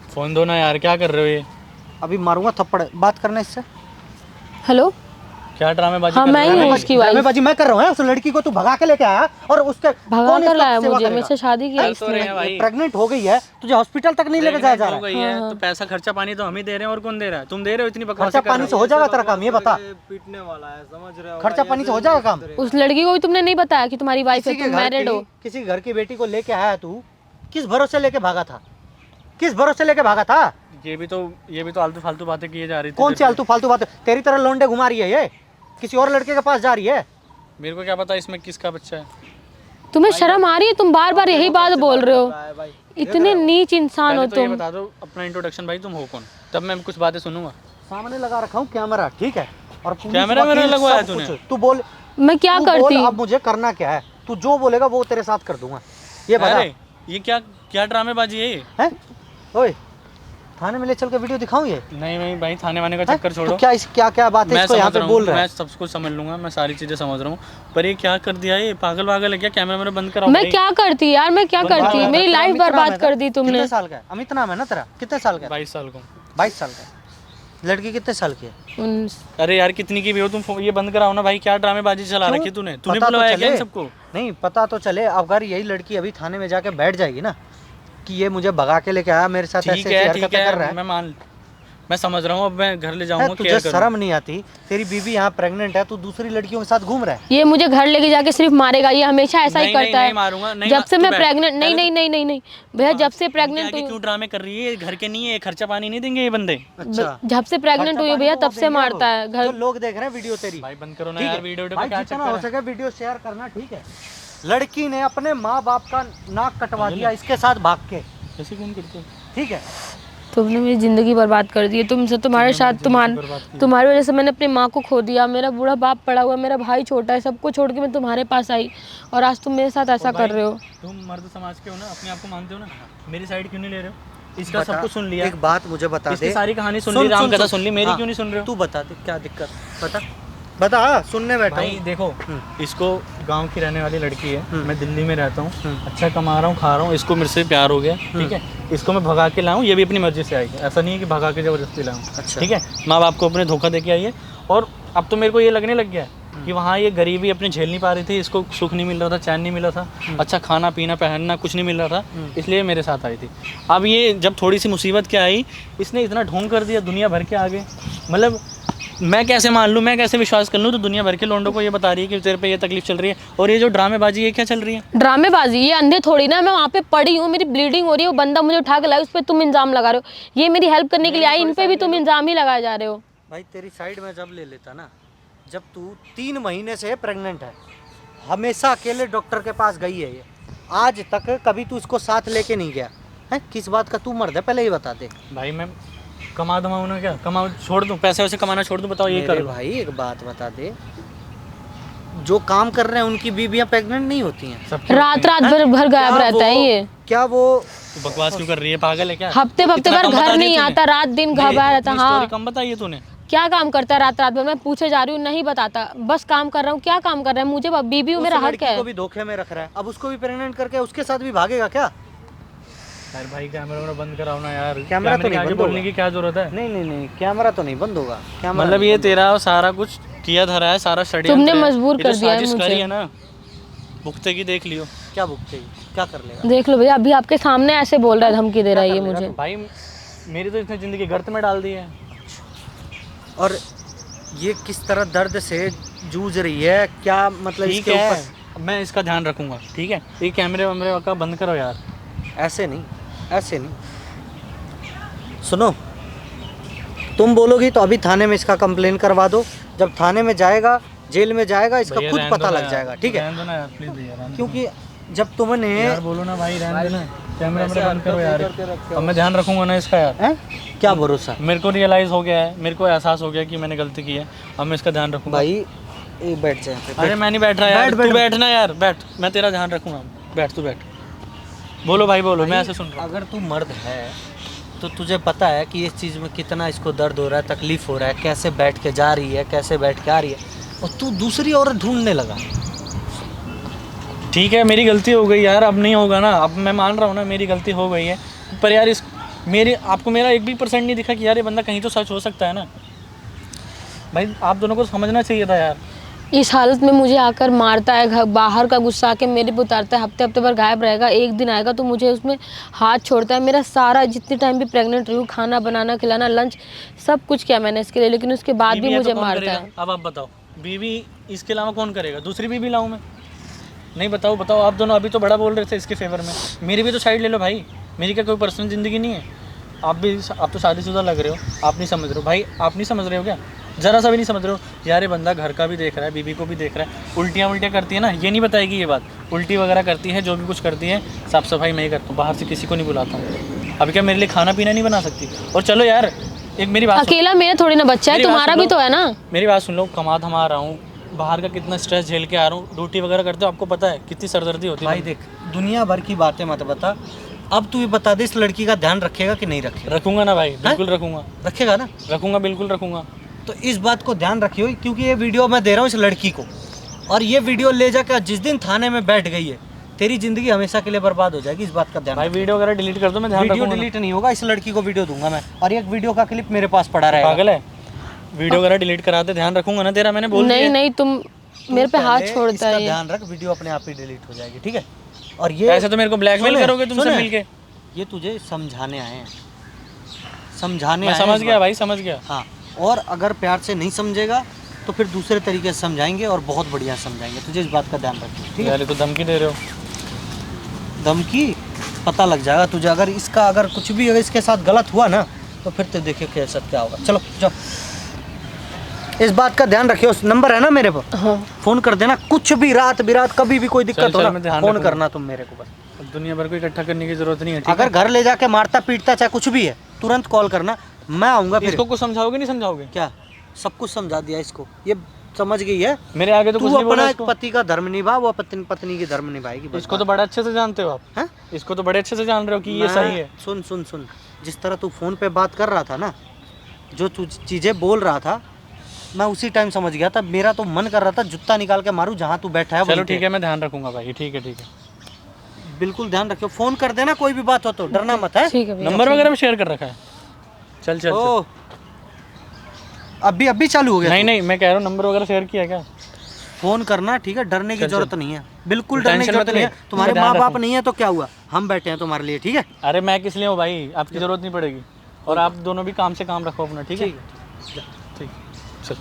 फोन दो ना यार, क्या कर रहे हो ये? अभी मारूंगा थप्पड़, बात करना इससे। हेलो, क्या ड्रामेबाजी हाँ कर मैं रहे ही हो? हूँ उसकी वाइफ। ड्रामेबाजी मैं कर रहा हूँ। उस लड़की को तू भगा के लेके आया और उसके भगा कौन कर इसका लाया सेवा मुझे, करेगा? मेरे से शादी की कर तो रहे हैं भाई। प्रेग्नेंट हो गई है, तुझे हॉस्पिटल तक नहीं लेके जाया जा हो रहा है। गई है तो पैसा खर्चा पानी तो हम ही दे रहे हैं, और कौन दे रहा है? तुम दे रहे हो, इतनी बकवास खर्चा पानी से हो जाएगा तेरा काम, ये बता। पीटने वाला है, समझ रहे हो? खर्चा पानी से हो जाएगा काम। उस लड़की को भी तुमने नहीं बताया कि तुम्हारी वाइफ है, तुम मैरिड हो। किसी घर की बेटी को लेके आया तू, किस भरोसे लेके भागा था? किस भरोसे लेके भागा था? ये भी तो आलतू फालतू बातें किए जा रही थी। कौन सी आलतू फालतू बात? तेरी तरह लोंडे घुमा रही है ये, किसी और लड़के के पास जा रही है। मेरे को क्या पता इसमें किसका बच्चा है। तुम्हें शर्म आ रही है? तुम बार बार यही बात बोल रहे हो। इतने नीच इंसान हो पहले तो ये तुम। बता दो अपना इंट्रोडक्शन भाई, तुम हो कौन? तब मैं कुछ बातें सुनूंगा। सामने लगा रखा हूँ कैमरा, ठीक है? और पुलिस, कैमरा वकील, मैंने लगवाया सब तूने? कुछ। तू बोल, मैं क्या तू बोल, करती? अब मुझे करना क्या है? तू जो बोलेगा वो तेरे साथ कर दूंगा, ये बता। अरे ये क्या ड्रामेबाजी है ये? हैं? ओए, थाने में ले चल के वीडियो दिखाऊं ये? नहीं भाई, थाने वाने का हैं? चक्कर छोड़ो। तो क्या क्या बात है मैं इसको यहाँ समझ पे रहा बोल हूँ, रहा मैं है? सब कुछ समझ लूंगा, मैं सारी चीजें समझ रहा हूँ, पर ये क्या कर दिया ये? पागल है क्या? कैमरा मेरा बंद कराओ मैं भाई। क्या करती यार, मैं क्या करती? मेरी लाइफ बर्बाद कर दी तुमने। कितने साल का है? अमित नाम है ना तेरा? कितने साल का है? 22 साल को। 22 साल का है। लड़की कितने साल की है? अरे यार कितनी की भी हो तुम, ये बंद कराओ ना भाई। क्या ड्रामेबाजी चला रखी तूने पता तो बुलवाया क्या इन चले। सबको? नहीं पता तो चले। अगर यही लड़की अभी थाने में जाके बैठ जाएगी ना कि ये मुझे भगा के लेके आया, मेरे साथ ऐसे ठीक ऐसी है हरकतें कर रहा है, मैं समझ रहा हूँ। अब मैं घर ले जाऊंगा, तुझे केयर करूंगा। शर्म नहीं आती? तेरी बीवी यहाँ प्रेग्नेंट है, तू दूसरी लड़कियों के साथ घूम रहा है। ये मुझे घर लेके जाके सिर्फ मारेगा, ये हमेशा ऐसा ही नहीं, करता नहीं है। मारूंगा, नहीं जब से तू मैं बैठ। प्रेग्नेंट, नहीं पहले नहीं नहीं नहीं भैया, जब से प्रेग्नेंट आगे क्यों ड्रामे कर रही है? घर के नहीं है, खर्चा पानी नहीं देंगे ये बंदे। अच्छा, जब से प्रेग्नेंट हुई है भैया तब से मारता है। जो घर लोग देख रहे हैं वीडियो तेरी, भाई बंद करो ना ठीक यार है? वीडियो भाई पे, क्या जितना चक्कर हो है? सके वीडियो शेयर करना, ठीक है? लड़की ने अपने माँ बाप का नाक कटवा दिया इसके साथ भाग के, ऐसे कौन करते हो? ठीक है? तुमने मेरी जिंदगी बर्बाद कर दी है। तुमसे, तुम्हारे साथ, तुम्हारी वजह से मैंने अपनी माँ को खो दिया। मेरा बूढ़ा बाप पड़ा हुआ, मेरा भाई छोटा है, सबको छोड़ के मैं तुम्हारे पास आई और आज तुम मेरे साथ ऐसा कर रहे हो। तुम मर्द समाज के हो ना, अपने आप को मानते हो ना, मेरी साइड क्यों नहीं ले रहे हो? इसका सब कुछ सुन लिया, एक बात मुझे बता इसकी दे। सारी कहानी सुन ली, राम कथा सुन ली, मेरी हाँ, क्यों नहीं सुन रहे हो? तू बता दे क्या दिक्कत, बता बता, सुनने बैठा भाई हूँ। देखो, इसको गांव की रहने वाली लड़की है, मैं दिल्ली में रहता हूँ, अच्छा कमा रहा हूँ, खा रहा हूँ, इसको मेरे से प्यार हो गया, ठीक है? इसको मैं भगा के लाऊं, ये भी अपनी मर्जी से आई है, ऐसा नहीं है कि भगा के जबरदस्ती लाऊं, अच्छा। ठीक है? माँ बाप को अपने धोखा दे के आई है, और अब तो मेरे को ये लगने लग गया है कि वहाँ ये गरीबी अपनी झेल नहीं पा रही थी, इसको सुख नहीं मिल रहा था, चैन नहीं मिल रहा था, अच्छा खाना पीना पहनना कुछ नहीं मिल रहा था, इसलिए मेरे साथ आई थी। अब ये जब थोड़ी सी मुसीबत क्या आई, इसने इतना ढोंग कर दिया दुनिया भर के आगे, मतलब मैं कैसे मान लूँ, मैं कैसे विश्वास कर लूँ? तो दुनिया भर के लोगों को ये बता रही है कि तेरे पे ये तकलीफ चल रही है, और ये जो ड्रामेबाजी ये क्या चल रही है? ड्रामेबाजी? ये अंधे थोड़ी ना, मैं वहाँ पे पड़ी हूँ, मेरी ब्लीडिंग हो रही है, वो बंदा मुझे उठा के लाया, उस पर तुम इंजाम लगा रहे हो। ये मेरी हेल्प करने के लिए आई, इन पे भी तुम इंजाम ही लगाए जा रहे हो। भाई तेरी साइड में जब ले लेता ना, जब तू 3 महीने से प्रेग्नेंट है, हमेशा अकेले डॉक्टर के पास गई है ये, आज तक कभी तू इसको साथ लेके नहीं गया है? किस बात का तू मर्द है, पहले ही बता दे। भाई मैं कमा दमाऊँ ना, क्या कमाऊँ, छोड़ दूँ, पैसे वैसे कमाना छोड़ दूँ, बताओ ये मेरे कर लो। भाई एक बात बता दे, जो काम कर रहे हैं उनकी बीवियां प्रेग्नेंट नहीं होती हैं? रात भर गायब रहता है ये। क्या वो तू बकवास क्यों कर रही है? पागल है क्या? हफ्ते भर इतना कम घर बता नहीं दिया आता, रात दिन तूने? घबरा रहता। इतनी हाँ, स्टोरी कम बताई है तूने? क्या काम करता है रात भर? मैं पूछे जा रही हूँ, नहीं बताता, बस काम कर रहा हूँ। क्या काम कर रहा है? मुझे बीबी हूँ, मेरा उस हक लड़की है। को भी धोखे में रख रहा है, अब उसको भी प्रेग्नेंट करके उसके साथ भी भागेगा क्या? यार भाई कैमरा बंद कराओ ना यार, कैमरा तो कैमरे के नहीं आगे बंद बोलने होगा। की क्या जरूरत है? नहीं नहीं नहीं, कैमरा तो नहीं बंद होगा। कैमरा मतलब नहीं ये बंद तेरा सारा कुछ किया धरा है, सारा षड्यंत्र तुमने है। मजबूर ये कर जो दिया है साजिश मुझे। करी है ना, भुगते की देख लियो। होगा। क्या भुगतेगी, क्या कर लेगा? देख लो भैया, अभी आपके सामने ऐसे बोल रहा है, धमकी दे रहा है ये मुझे। भाई मेरी तो इसने जिंदगी गर्त में डाल दी है। और ये किस तरह दर्द से जूझ रही है, क्या मतलब ठीक इसके है, ऊपर? मैं इसका ध्यान रखूंगा, ठीक है? ये कैमरे वैमरे का बंद करो यार। ऐसे नहीं, ऐसे नहीं। सुनो, तुम बोलोगी तो अभी थाने में इसका कंप्लेन करवा दो। जब थाने में जाएगा, जेल में जाएगा, इसका भैया खुद रहने पता दो ना लग यार, जाएगा, ठीक है? रहने दो ना यार, प्लीज भैया रहने दो। क्योंकि जब तुमने यार बोलो ना भाई, रहने दो ना, कैमरा वैमरे बंद करो यार। अब मैं ध्यान रखूंगा ना इसका यार। हैं? क्या भरोसा? मेरे को रियलाइज हो गया है, मेरे को एहसास हो गया कि मैंने गलती की है, अब मैं इसका ध्यान रखूंगा। भाई एक बैठ जाए यहाँ पे, अरे मैं नहीं बैठ रहा यार, बैठ, तू बैठना यार, बैठ, मैं तेरा ध्यान रखूंगा। बैठ, तू बैठ। बोलो भाई बोलो, मैं ऐसे सुन रहा हूँ। अगर तू मर्द है तो तुझे पता है कि इस चीज़ में कितना इसको दर्द हो रहा है, तकलीफ़ हो रहा है, कैसे बैठ के जा रही है, कैसे बैठ के आ रही है, और तू दूसरी औरत ढूंढने लगा। ठीक है, मेरी गलती हो गई यार, अब नहीं होगा ना, अब मैं मान रहा हूँ ना मेरी गलती हो गई है, पर यार इस मेरी आपको मेरा 1% नहीं दिखा कि यार ये बंदा कहीं तो सच हो सकता है ना भाई, आप दोनों को समझना चाहिए था यार। इस हालत में मुझे आकर मारता है, घर बाहर का गुस्सा आके मेरे पे उतारता है, हफ्ते हफ्ते भर गायब रहेगा, एक दिन आएगा तो मुझे उसमें हाथ छोड़ता है। मेरा सारा जितने टाइम भी प्रेग्नेंट रही हूँ, खाना बनाना खिलाना लंच सब कुछ किया मैंने इसके लिए, लेकिन उसके बाद बीवी भी है मुझे तो कौन मारता करेगा? है। अब आप बताओ, बीवी इसके अलावा कौन करेगा? दूसरी बीवी लाऊं मैं? नहीं, बताओ आप दोनों अभी तो बड़ा बोल रहे थे इसके फेवर में, मेरी भी तो साइड ले लो भाई, मेरी क्या कोई पर्सनल ज़िंदगी नहीं है? आप तो शादीशुदा लग रहे हो, आप नहीं समझ रहे हो भाई, आप नहीं समझ रहे हो क्या? ज़रा सा भी नहीं समझ रहे हो यार, ये बंदा घर का भी देख रहा है, बीवी को भी देख रहा है, उल्टियाँ करती है ना, ये नहीं बताएगी ये बात, उल्टी वगैरह करती है, जो भी कुछ करती है साफ़ सफाई मैं ही करता हूँ, बाहर से किसी को नहीं बुलाता हूँ। अभी क्या मेरे लिए खाना पीना नहीं बना सकती? और चलो यार एक मेरी बात अकेला मेरा थोड़ी ना बच्चा है, मेरी बात तुम्हारा सुन भी लो। तो है ना। मेरी बात सुन लो, कमा धमा रहा हूँ, बाहर का कितना स्ट्रेस झेल के आ रहा हूँ, ड्यूटी वगैरह करते हो, आपको पता है कितनी सरदर्दी होती है भाई देख, दुनिया भर की बातें मत बता, अब तू ये बता दे, इस लड़की का ध्यान रखेगा कि नहीं रखेगा? रखूंगा ना भाई, बिल्कुल रखूंगा, रखेगा ना? रखूंगा, बिल्कुल रखूंगा। तो इस बात को ध्यान रखियो, क्योंकि ये वीडियो मैं दे रहा हूँ इस लड़की को, और ये वीडियो ले जाकर जिस दिन थाने में बैठ गई है, तेरी जिंदगी हमेशा के लिए बर्बाद हो जाएगी, इस बात का ध्यान भाई वीडियो वगैरह डिलीट कर दो, मैं ध्यान वीडियो रखूंगा ना। डिलीट नहीं होगा, इस लड़की को वीडियो दूंगा मैं, और एक वीडियो का क्लिप मेरे पास पड़ा रहेगा। पागल है, वीडियो वगैरह डिलीट करा दे, ध्यान रखूंगा ना तेरा, मैंने बोल नहीं दिया। नहीं, तुम मेरे पे हाथ पहले छोड़ता इसका है ये। ध्यान रख, वीडियो अपने आप ही डिलीट हो जाएगी, ठीक है? और ये ऐसे तो मेरे को ब्लैकमेल सुने, करोगे तुमसे सुने, मिलके। ये तुझे समझाने आए हैं, समझाने मैं आए हैं समझ इस गया बात। भाई, समझ गया। हाँ, और अगर प्यार से नहीं समझेगा तो फिर दूसरे तरीके से समझाएंगे, और बहुत बढ़िया समझाएंगे, तुझे इस बात का ध्यान रखना, ठीक है? यार ये तो धमकी दे रहे हो। धमकी पता लग जाएगा तुझे, अगर इसका अगर कुछ भी अगर इसके साथ गलत हुआ ना, तो फिर तो देखिए कैसा क्या होगा। चलो जाओ, इस बात का ध्यान रखियो, उस नंबर है ना मेरे पर, हाँ। फोन कर देना, कुछ भी रात बिरात कभी भी कोई दिक्कत चल, हो मैं ना, ध्यान फोन रखूंगा। करना तुम मेरे को बस। अब दुनिया भर को इकट्ठा करने की जरूरत नहीं है, ठीक अगर घर ले जाके मारता पीटता चाहे कुछ भी है, तुरंत कॉल करना, मैं आऊँगा है? फिर। इसको कुछ समझाओगे नहीं समझाओगे? क्या सब कुछ समझा दिया इसको, ये समझ गई है। मेरे आगे तो तू कुछ नहीं बोला अपना इसको। पति का धर्म निभा, वो पत्नी की धर्म निभाएगी, बस इसको तो बात। बड़े अच्छे से जानते हो आप, हैं? इसको तो बड़े अच्छे से जान रहे हो कि ये मैं- सही है। सुन सुन सुन, जिस तरह तू फोन पे बात कर रहा था ना, जो तू चीजें बोल रहा था, मैं उसी टाइम समझ गया था, मेरा तो मन कर रहा था जूता निकाल के मारूं जहाँ तू बैठा है। चलो वहीं पे। ठीक है, मैं ध्यान रखूंगा भाई, ठीक है ठीक है। बिल्कुल ध्यान रखियो, फोन कर देना कोई भी बात हो तो, डरना मत है। ठीक है भैया। नंबर वगैरह भी शेयर कर रखा है? चल चल, चल। ओ, अभी चालू हो गया? नहीं नहीं, मैं कह रहा हूँ नंबर वगैरह शेयर किया क्या? फोन करना, ठीक है, डरने की चल, जरूरत चल। नहीं है, बिल्कुल टेंशन डरने की जरूरत मत नहीं है। ले, तुम्हारे मैं ध्यान माँ बाप रखूं। नहीं है तो क्या हुआ, हम बैठे हैं तुम्हारे लिए, ठीक है? अरे मैं किस लिए हूँ भाई, आपकी जरूरत नहीं पड़ेगी, और आप दोनों भी काम से काम रखो अपना, ठीक है? ठीक, चल।